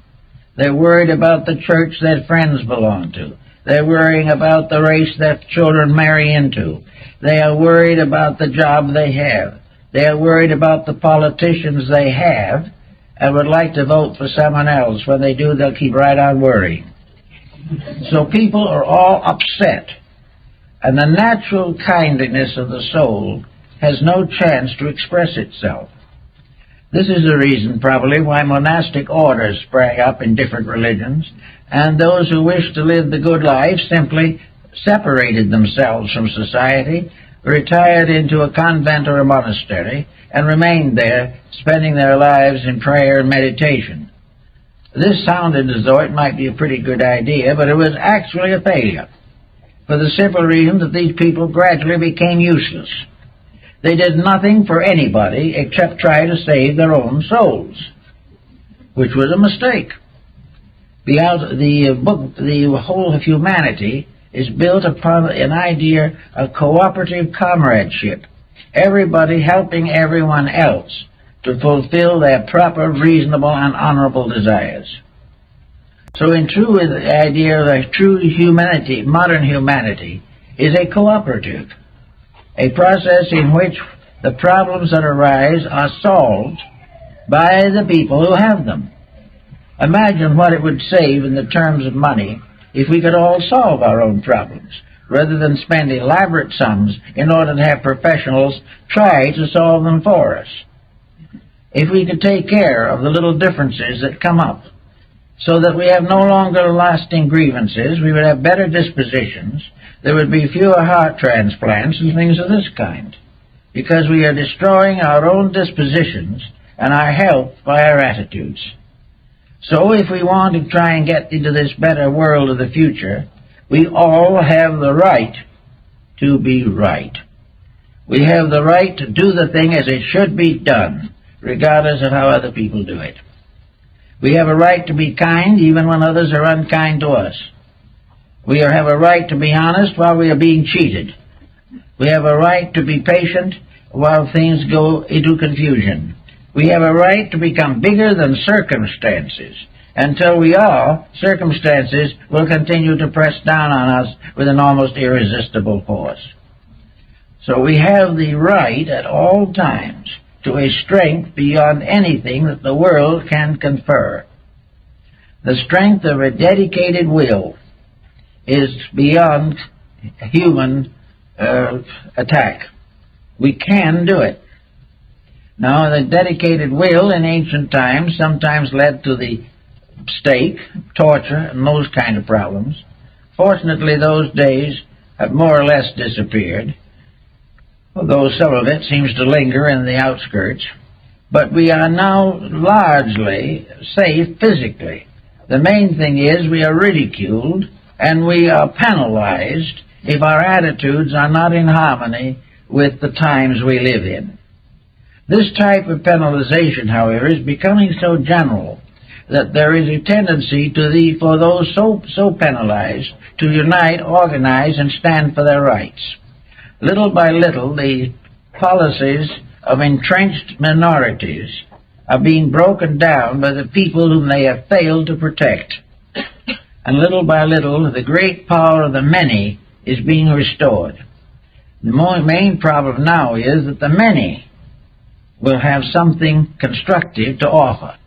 They're worried about the church their friends belong to. They're worrying about the race their children marry into. They are worried about the job they have. They are worried about the politicians they have and would like to vote for someone else. When they do, they'll keep right on worrying. So people are all upset. And the natural kindliness of the soul has no chance to express itself. This is the reason, probably, why monastic orders sprang up in different religions, and those who wished to live the good life simply separated themselves from society, retired into a convent or a monastery, and remained there, spending their lives in prayer and meditation. This sounded as though it might be a pretty good idea, but it was actually a failure, for the simple reason that these people gradually became useless. They did nothing for anybody except try to save their own souls, which was a mistake. The whole of humanity is built upon an idea of cooperative comradeship, everybody helping everyone else to fulfill their proper, reasonable, and honorable desires. So in true, the idea of a true humanity, modern humanity, is a cooperative, a process in which the problems that arise are solved by the people who have them. Imagine what it would save in the terms of money if we could all solve our own problems, rather than spend elaborate sums in order to have professionals try to solve them for us. If we could take care of the little differences that come up, so that we have no longer lasting grievances, we would have better dispositions, there would be fewer heart transplants and things of this kind, because we are destroying our own dispositions and our health by our attitudes. So if we want to try and get into this better world of the future, we all have the right to be right. We have the right to do the thing as it should be done, regardless of how other people do it. We have a right to be kind even when others are unkind to us. We have a right to be honest while we are being cheated. We have a right to be patient while things go into confusion. We have a right to become bigger than circumstances. Until we are, circumstances will continue to press down on us with an almost irresistible force. So we have the right at all times to a strength beyond anything that the world can confer. The strength of a dedicated will is beyond human attack. We can do it. Now, the dedicated will in ancient times sometimes led to the stake, torture, and those kind of problems. Fortunately, those days have more or less disappeared, although some of it seems to linger in the outskirts. But we are now largely safe physically. The main thing is we are ridiculed and we are penalized if our attitudes are not in harmony with the times we live in. This type of penalization, however, is becoming so general that there is a tendency for those so penalized to unite, organize, and stand for their rights. Little by little, the policies of entrenched minorities are being broken down by the people whom they have failed to protect. And little by little, the great power of the many is being restored. The main problem now is that the many will have something constructive to offer.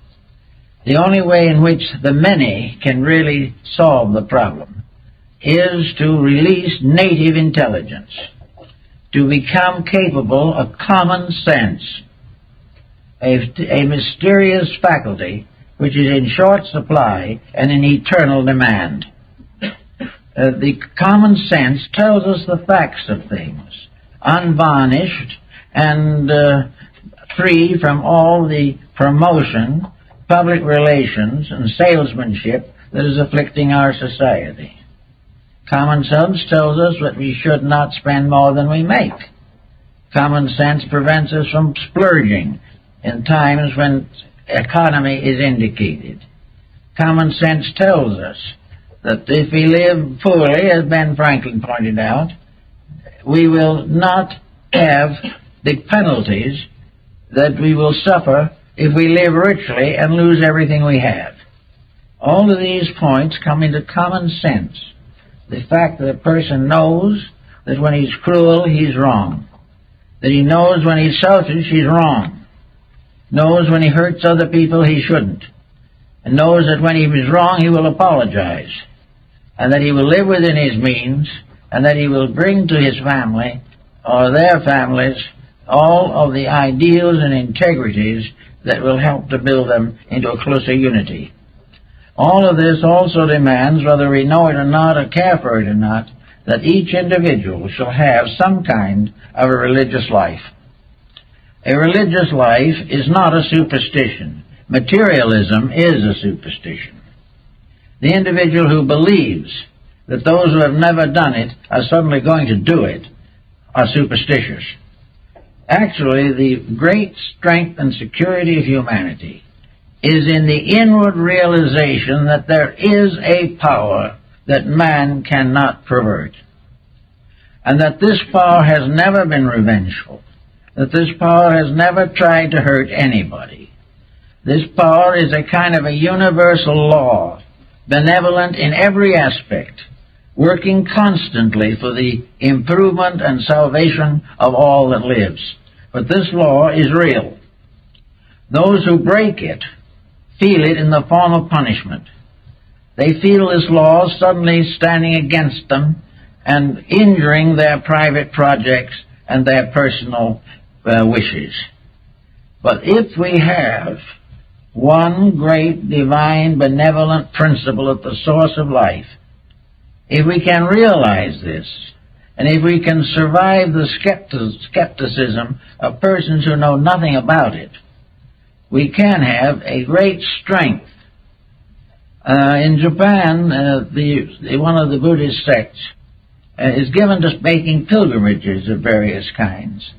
The only way in which the many can really solve the problem is to release native intelligence, to become capable of common sense, a mysterious faculty which is in short supply and in eternal demand. The common sense tells us the facts of things, unvarnished and free from all the promotion, public relations, and salesmanship that is afflicting our society. Common sense tells us that we should not spend more than we make. Common sense prevents us from splurging in times when economy is indicated. Common sense tells us that if we live poorly, as Ben Franklin pointed out, we will not have the penalties that we will suffer if we live richly and lose everything we have. All of these points come into common sense. The fact that a person knows that when he's cruel, he's wrong. That he knows when he's selfish, he's wrong. Knows when he hurts other people, he shouldn't. And knows that when he is wrong, he will apologize. And that he will live within his means, and that he will bring to his family, or their families, all of the ideals and integrities that will help to build them into a closer unity. All of this also demands, whether we know it or not or care for it or not, that each individual shall have some kind of a religious life. A religious life is not a superstition. Materialism is a superstition. The individual who believes that those who have never done it are suddenly going to do it are superstitious. Actually, the great strength and security of humanity is in the inward realization that there is a power that man cannot pervert, and that this power has never been revengeful, that this power has never tried to hurt anybody. This power is a kind of a universal law, benevolent in every aspect, working constantly for the improvement and salvation of all that lives. But this law is real. Those who break it feel it in the form of punishment. They feel this law suddenly standing against them and injuring their private projects and their personal wishes. But if we have one great divine benevolent principle at the source of life, if we can realize this, and if we can survive the skepticism of persons who know nothing about it, we can have a great strength. In Japan, one of the Buddhist sects is given to making pilgrimages of various kinds.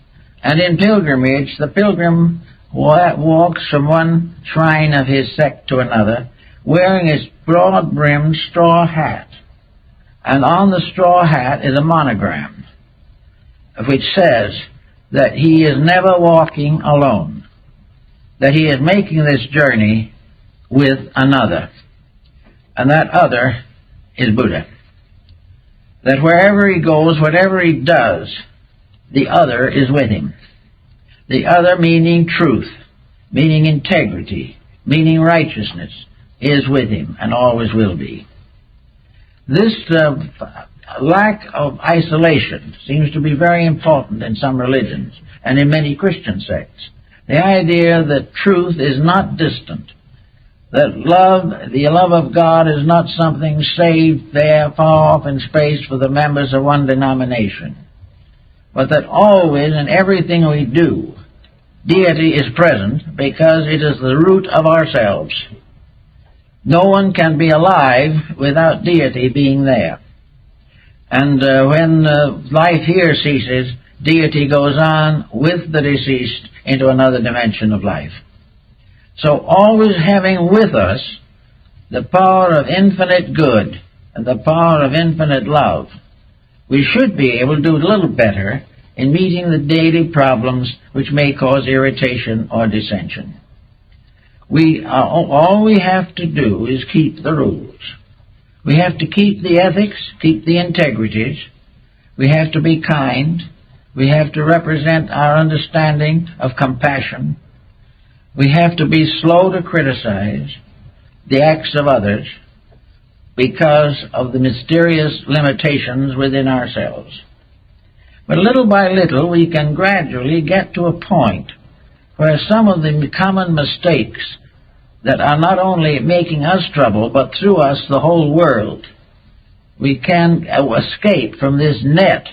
And in pilgrimage, the pilgrim walks from one shrine of his sect to another, wearing his broad-brimmed straw hat. And on the straw hat is a monogram, which says that he is never walking alone, that he is making this journey with another, and that other is Buddha. That wherever he goes, whatever he does, the other is with him. The other meaning truth, meaning integrity, meaning righteousness, is with him and always will be. This lack of isolation seems to be very important in some religions and in many Christian sects. The idea that truth is not distant, that the love of God is not something saved there far off in space for the members of one denomination, but that always in everything we do, deity is present because it is the root of ourselves. No one can be alive without deity being there. And when life here ceases, deity goes on with the deceased into another dimension of life. So always having with us the power of infinite good and the power of infinite love, we should be able to do a little better in meeting the daily problems which may cause irritation or dissension. All we have to do is keep the rules. We have to keep the ethics, keep the integrities. We have to be kind. We have to represent our understanding of compassion. We have to be slow to criticize the acts of others because of the mysterious limitations within ourselves. But little by little, we can gradually get to a point where some of the common mistakes that are not only making us trouble, but through us the whole world, we can escape from this net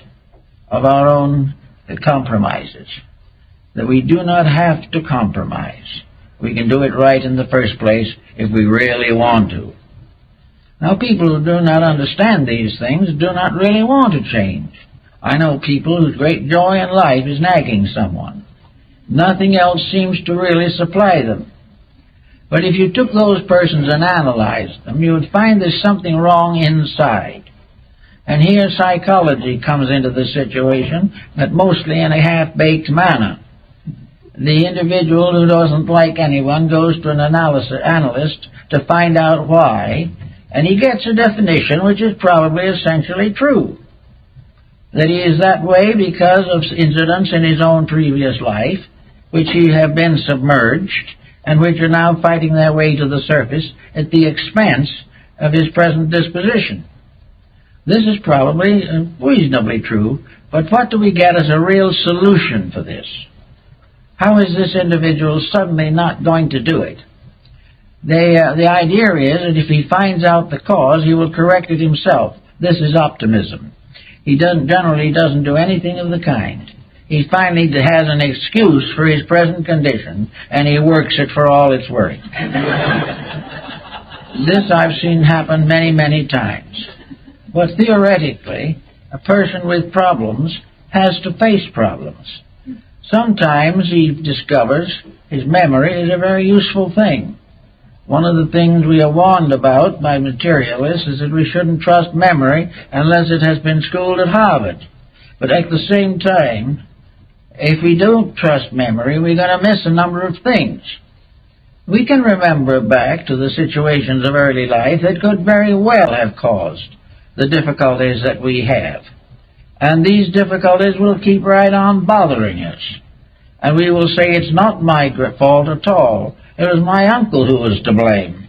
of our own compromises. That we do not have to compromise. We can do it right in the first place if we really want to. Now, people who do not understand these things do not really want to change. I know people whose great joy in life is nagging someone. Nothing else seems to really supply them. But if you took those persons and analyzed them, you would find there's something wrong inside. And here psychology comes into the situation, but mostly in a half-baked manner. The individual who doesn't like anyone goes to an analyst to find out why, and he gets a definition which is probably essentially true. That he is that way because of incidents in his own previous life, which he have been submerged, and which are now fighting their way to the surface at the expense of his present disposition. This is probably reasonably true, but what do we get as a real solution for this? How is this individual suddenly not going to do it? The idea is that if he finds out the cause, he will correct it himself. This is optimism. He generally doesn't do anything of the kind. He finally has an excuse for his present condition, and he works it for all it's worth. This I've seen happen many, many times. But theoretically, a person with problems has to face problems. Sometimes he discovers his memory is a very useful thing. One of the things we are warned about by materialists is that we shouldn't trust memory unless it has been schooled at Harvard. But at the same time, if we don't trust memory, we're going to miss a number of things. We can remember back to the situations of early life that could very well have caused the difficulties that we have. And these difficulties will keep right on bothering us. And we will say, it's not my fault at all. It was my uncle who was to blame.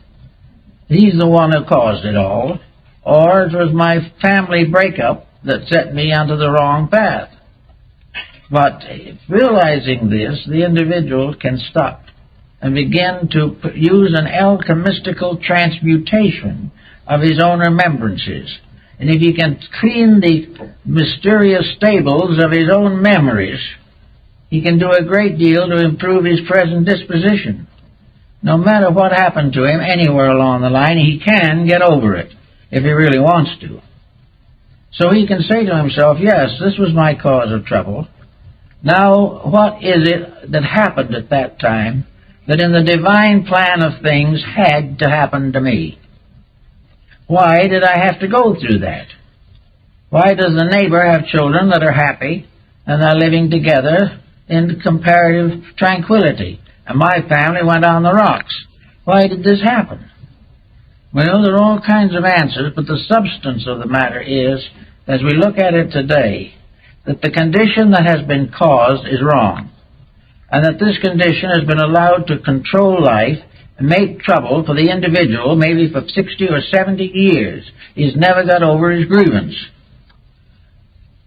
He's the one who caused it all. Or it was my family breakup that set me onto the wrong path. But realizing this, the individual can stop and begin to use an alchemistical transmutation of his own remembrances. And if he can clean the mysterious stables of his own memories, he can do a great deal to improve his present disposition. No matter what happened to him anywhere along the line, he can get over it if he really wants to. So he can say to himself, yes, this was my cause of trouble. Now, what is it that happened at that time that in the divine plan of things had to happen to me? Why did I have to go through that? Why does the neighbor have children that are happy and are living together in comparative tranquility, and my family went on the rocks? Why did this happen? Well, there are all kinds of answers, but the substance of the matter is, as we look at it today, that the condition that has been caused is wrong, and that this condition has been allowed to control life and make trouble for the individual, maybe for 60 or 70 years. He's never got over his grievance.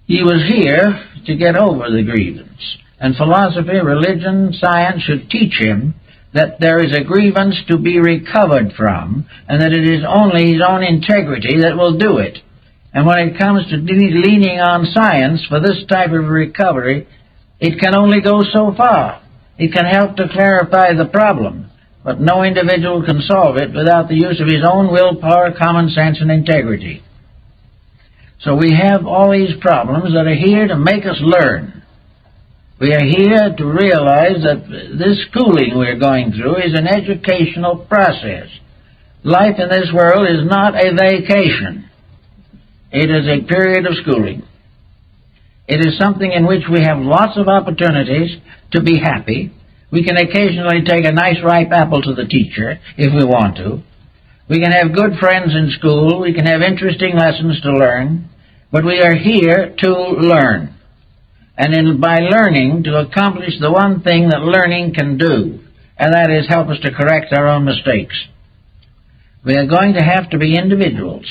He was here to get over the grievance. And philosophy, religion, science should teach him that there is a grievance to be recovered from, and that it is only his own integrity that will do it. And when it comes to leaning on science for this type of recovery, it can only go so far. It can help to clarify the problem, but no individual can solve it without the use of his own willpower, common sense, and integrity. So we have all these problems that are here to make us learn. We are here to realize that this schooling we're going through is an educational process. Life in this world is not a vacation. It is a period of schooling. It is something in which we have lots of opportunities to be happy. We can occasionally take a nice ripe apple to the teacher if we want to. We can have good friends in school. We can have interesting lessons to learn. But we are here to learn. And by learning, to accomplish the one thing that learning can do, and that is help us to correct our own mistakes. We are going to have to be individuals.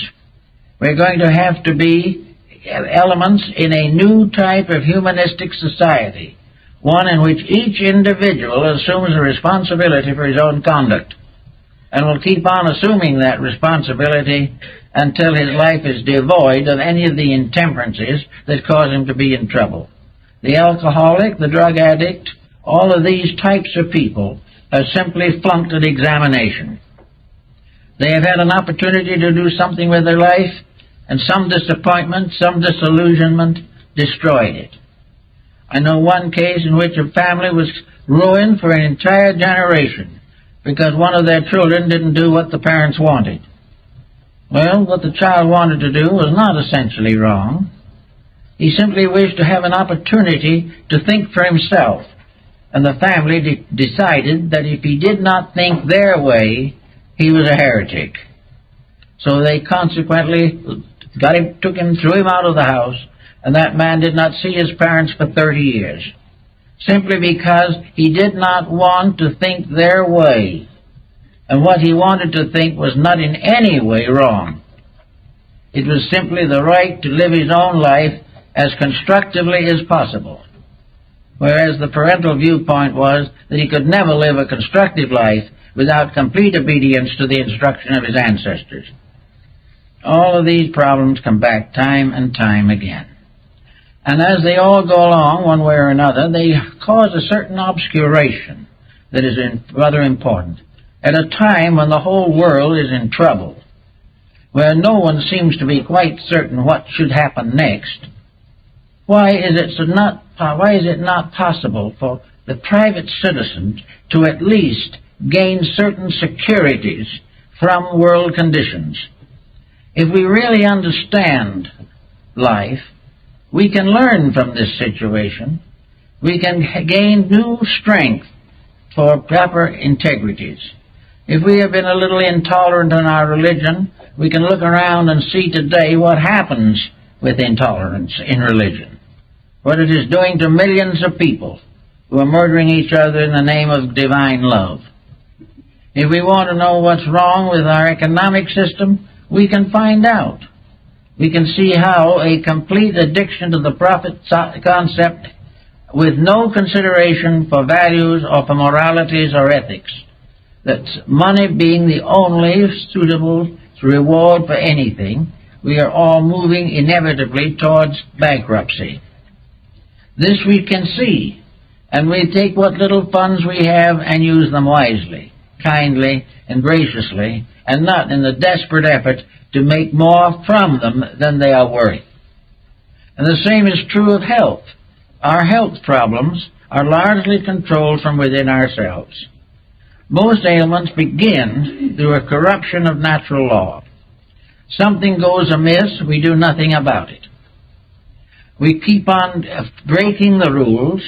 We're going to have to be elements in a new type of humanistic society, one in which each individual assumes a responsibility for his own conduct, and will keep on assuming that responsibility until his life is devoid of any of the intemperances that cause him to be in trouble. The alcoholic, the drug addict, all of these types of people have simply flunked an examination. They have had an opportunity to do something with their life, and some disappointment, some disillusionment destroyed it. I know one case in which a family was ruined for an entire generation because one of their children didn't do what the parents wanted. Well, what the child wanted to do was not essentially wrong. He simply wished to have an opportunity to think for himself, and the family decided that if he did not think their way, he was a heretic. So they consequently took him, threw him out of the house, and that man did not see his parents for 30 years, simply because he did not want to think their way. And what he wanted to think was not in any way wrong. It was simply the right to live his own life as constructively as possible, whereas the parental viewpoint was that he could never live a constructive life without complete obedience to the instruction of his ancestors. All of these problems come back time and time again. And as they all go along, one way or another, they cause a certain obscuration that is rather important. At a time when the whole world is in trouble, where no one seems to be quite certain what should happen next, why is it not possible for the private citizen to at least gain certain securities from world conditions. If we really understand life, we can learn from this situation. We can gain new strength for proper integrities. If we have been a little intolerant in our religion, we can look around and see today what happens with intolerance in religion, what it is doing to millions of people who are murdering each other in the name of divine love. If we want to know what's wrong with our economic system, we can find out. We can see how a complete addiction to the profit concept with no consideration for values or for moralities or ethics, that money being the only suitable reward for anything, we are all moving inevitably towards bankruptcy. This we can see, and we take what little funds we have and use them wisely, kindly and graciously, and not in the desperate effort to make more from them than they are worth. And the same is true of health. Our health problems are largely controlled from within ourselves. Most ailments begin through a corruption of natural law. Something goes amiss, we do nothing about it. We keep on breaking the rules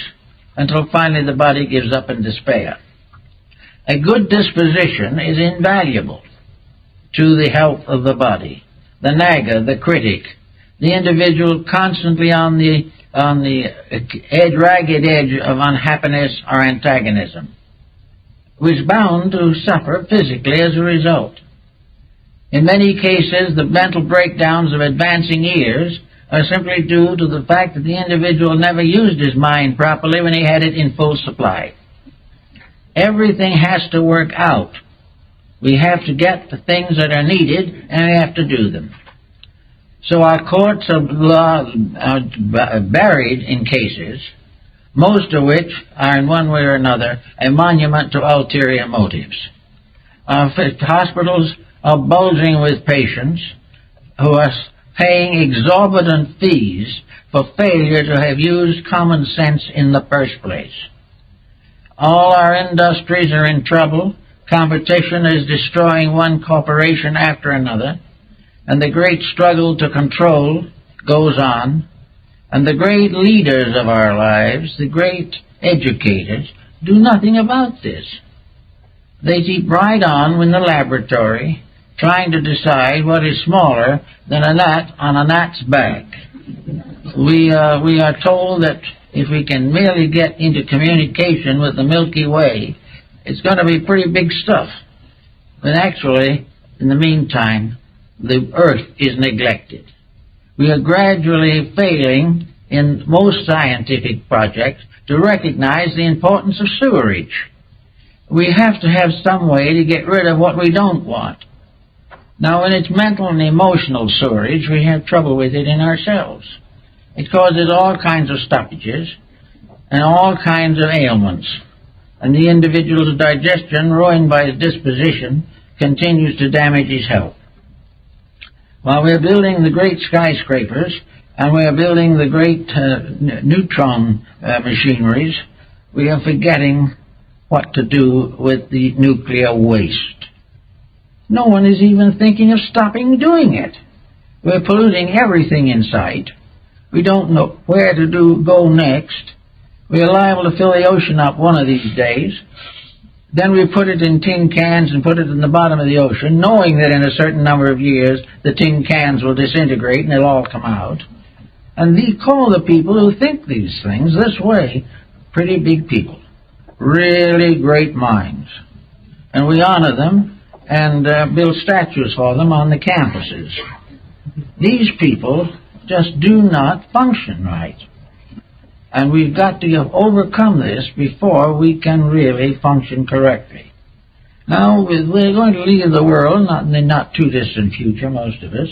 until finally the body gives up in despair. A good disposition is invaluable to the health of the body. The nagger, the critic, the individual constantly on the ragged edge of unhappiness or antagonism, who is bound to suffer physically as a result. In many cases, the mental breakdowns of advancing years are simply due to the fact that the individual never used his mind properly when he had it in full supply. Everything has to work out. We have to get the things that are needed, and we have to do them. So our courts of law are buried in cases, most of which are in one way or another a monument to ulterior motives. Our hospitals are bulging with patients who are paying exorbitant fees for failure to have used common sense in the first place. All our industries are in trouble. Competition is destroying one corporation after another, and the great struggle to control goes on, and the great leaders of our lives, the great educators, do nothing about this. They keep right on in the laboratory, trying to decide what is smaller than a gnat on a gnat's back. We are told that if we can merely get into communication with the Milky Way, it's going to be pretty big stuff. But actually, in the meantime, the Earth is neglected. We are gradually failing in most scientific projects to recognize the importance of sewerage. We have to have some way to get rid of what we don't want. Now, when it's mental and emotional sewerage, we have trouble with it in ourselves. It causes all kinds of stoppages and all kinds of ailments. And the individual's digestion, ruined by his disposition, continues to damage his health. While we are building the great skyscrapers and we are building the great neutron machineries, we are forgetting what to do with the nuclear waste. No one is even thinking of stopping doing it. We're polluting everything in sight. We don't know where to go next. We are liable to fill the ocean up one of these days. Then we put it in tin cans and put it in the bottom of the ocean, knowing that in a certain number of years the tin cans will disintegrate and they'll all come out. And we call the people who think these things this way pretty big people, really great minds. And we honor them and build statues for them on the campuses. These people just do not function right. And we've got to overcome this before we can really function correctly. Now, we're going to leave the world, not in the not too distant future, most of us,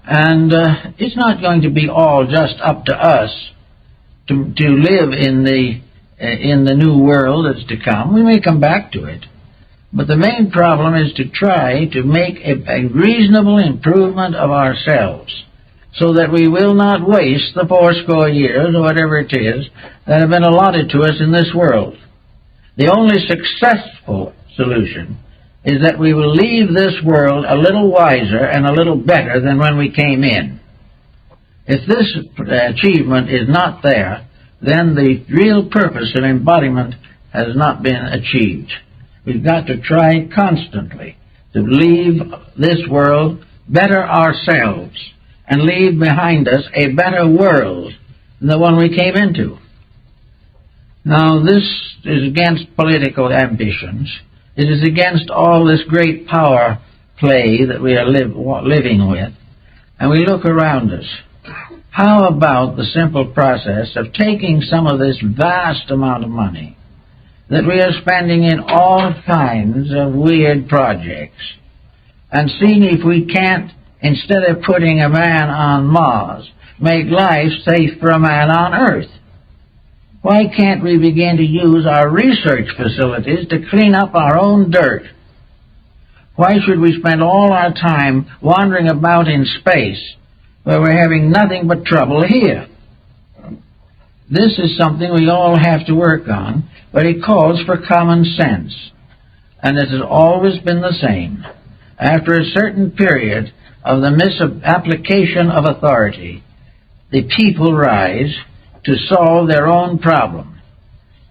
and it's not going to be all just up to us to live in the new world that's to come. We may come back to it. But the main problem is to try to make a reasonable improvement of ourselves, so that we will not waste the 80 years, or whatever it is, that have been allotted to us in this world. The only successful solution is that we will leave this world a little wiser and a little better than when we came in. If this achievement is not there, then the real purpose of embodiment has not been achieved. We've got to try constantly to leave this world better ourselves and leave behind us a better world than the one we came into. Now, this is against political ambitions. It is against all this great power play that we are living with. And we look around us. How about the simple process of taking some of this vast amount of money that we are spending in all kinds of weird projects and seeing if we can't, instead of putting a man on Mars, make life safe for a man on Earth? Why can't we begin to use our research facilities to clean up our own dirt? Why should we spend all our time wandering about in space where we're having nothing but trouble here? This is something we all have to work on, but it calls for common sense. And it has always been the same. After a certain period of the misapplication of authority, the people rise to solve their own problem.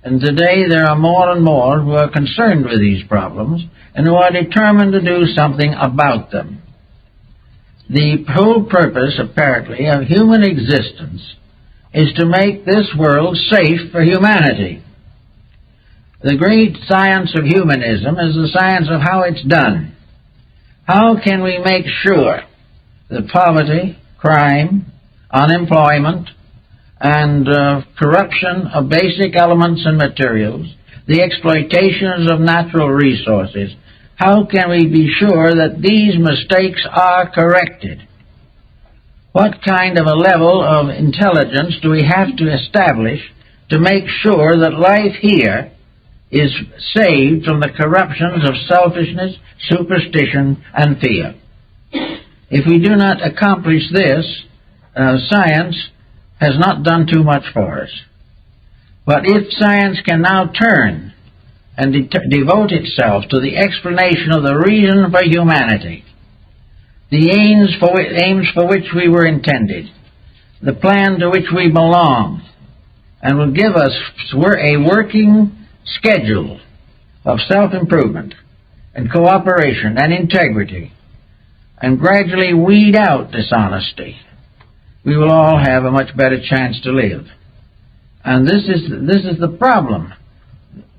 And today there are more and more who are concerned with these problems and who are determined to do something about them. The whole purpose, apparently, of human existence is to make this world safe for humanity. The great science of humanism is the science of how it's done. How can we make sure that poverty, crime, unemployment, and corruption of basic elements and materials, the exploitations of natural resources, how can we be sure that these mistakes are corrected? What kind of a level of intelligence do we have to establish to make sure that life here is saved from the corruptions of selfishness, superstition, and fear? If we do not accomplish this, science has not done too much for us. But if science can now turn and devote itself to the explanation of the reason for humanity, the aims for which we were intended, the plan to which we belong, and will give us a working schedule of self-improvement and cooperation and integrity, and gradually weed out dishonesty, we will all have a much better chance to live. And this is the problem.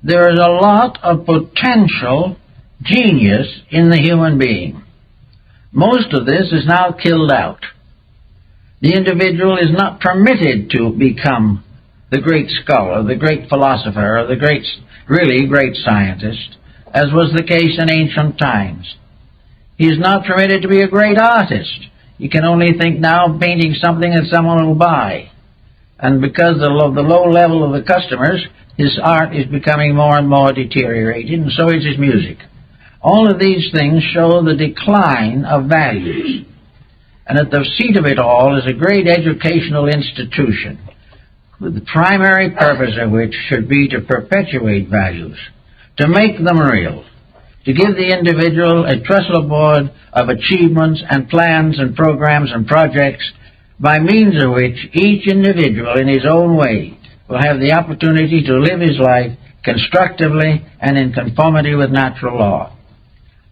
There is a lot of potential genius in the human being. Most of this is now killed out. The individual is not permitted to become the great scholar, the great philosopher, or the really great scientist, as was the case in ancient times. He is not permitted to be a great artist. You can only think now of painting something that someone will buy. And because of the low level of the customers, his art is becoming more and more deteriorated, and so is his music. All of these things show the decline of values. And at the seat of it all is a great educational institution, with the primary purpose of which should be to perpetuate values, to make them real, to give the individual a trestle board of achievements and plans and programs and projects by means of which each individual in his own way will have the opportunity to live his life constructively and in conformity with natural law.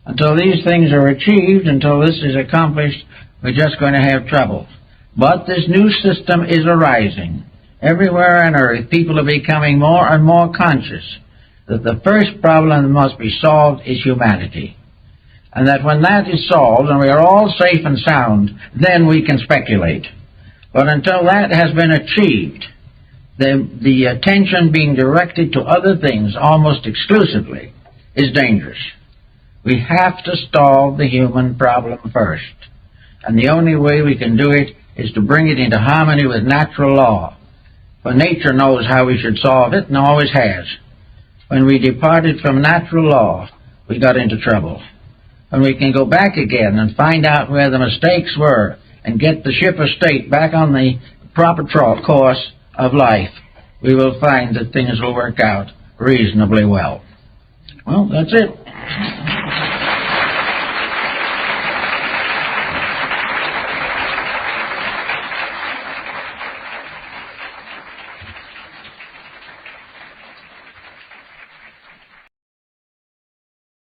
Until these things are achieved, until this is accomplished, we're just going to have trouble. But this new system is arising. Everywhere on earth, people are becoming more and more conscious that the first problem that must be solved is humanity. And that when that is solved and we are all safe and sound, then we can speculate. But until that has been achieved, the attention being directed to other things almost exclusively is dangerous. We have to solve the human problem first. And the only way we can do it is to bring it into harmony with natural law. For nature knows how we should solve it and always has. When we departed from natural law, we got into trouble. When we can go back again and find out where the mistakes were and get the ship of state back on the proper course of life, we will find that things will work out reasonably well. Well, that's it.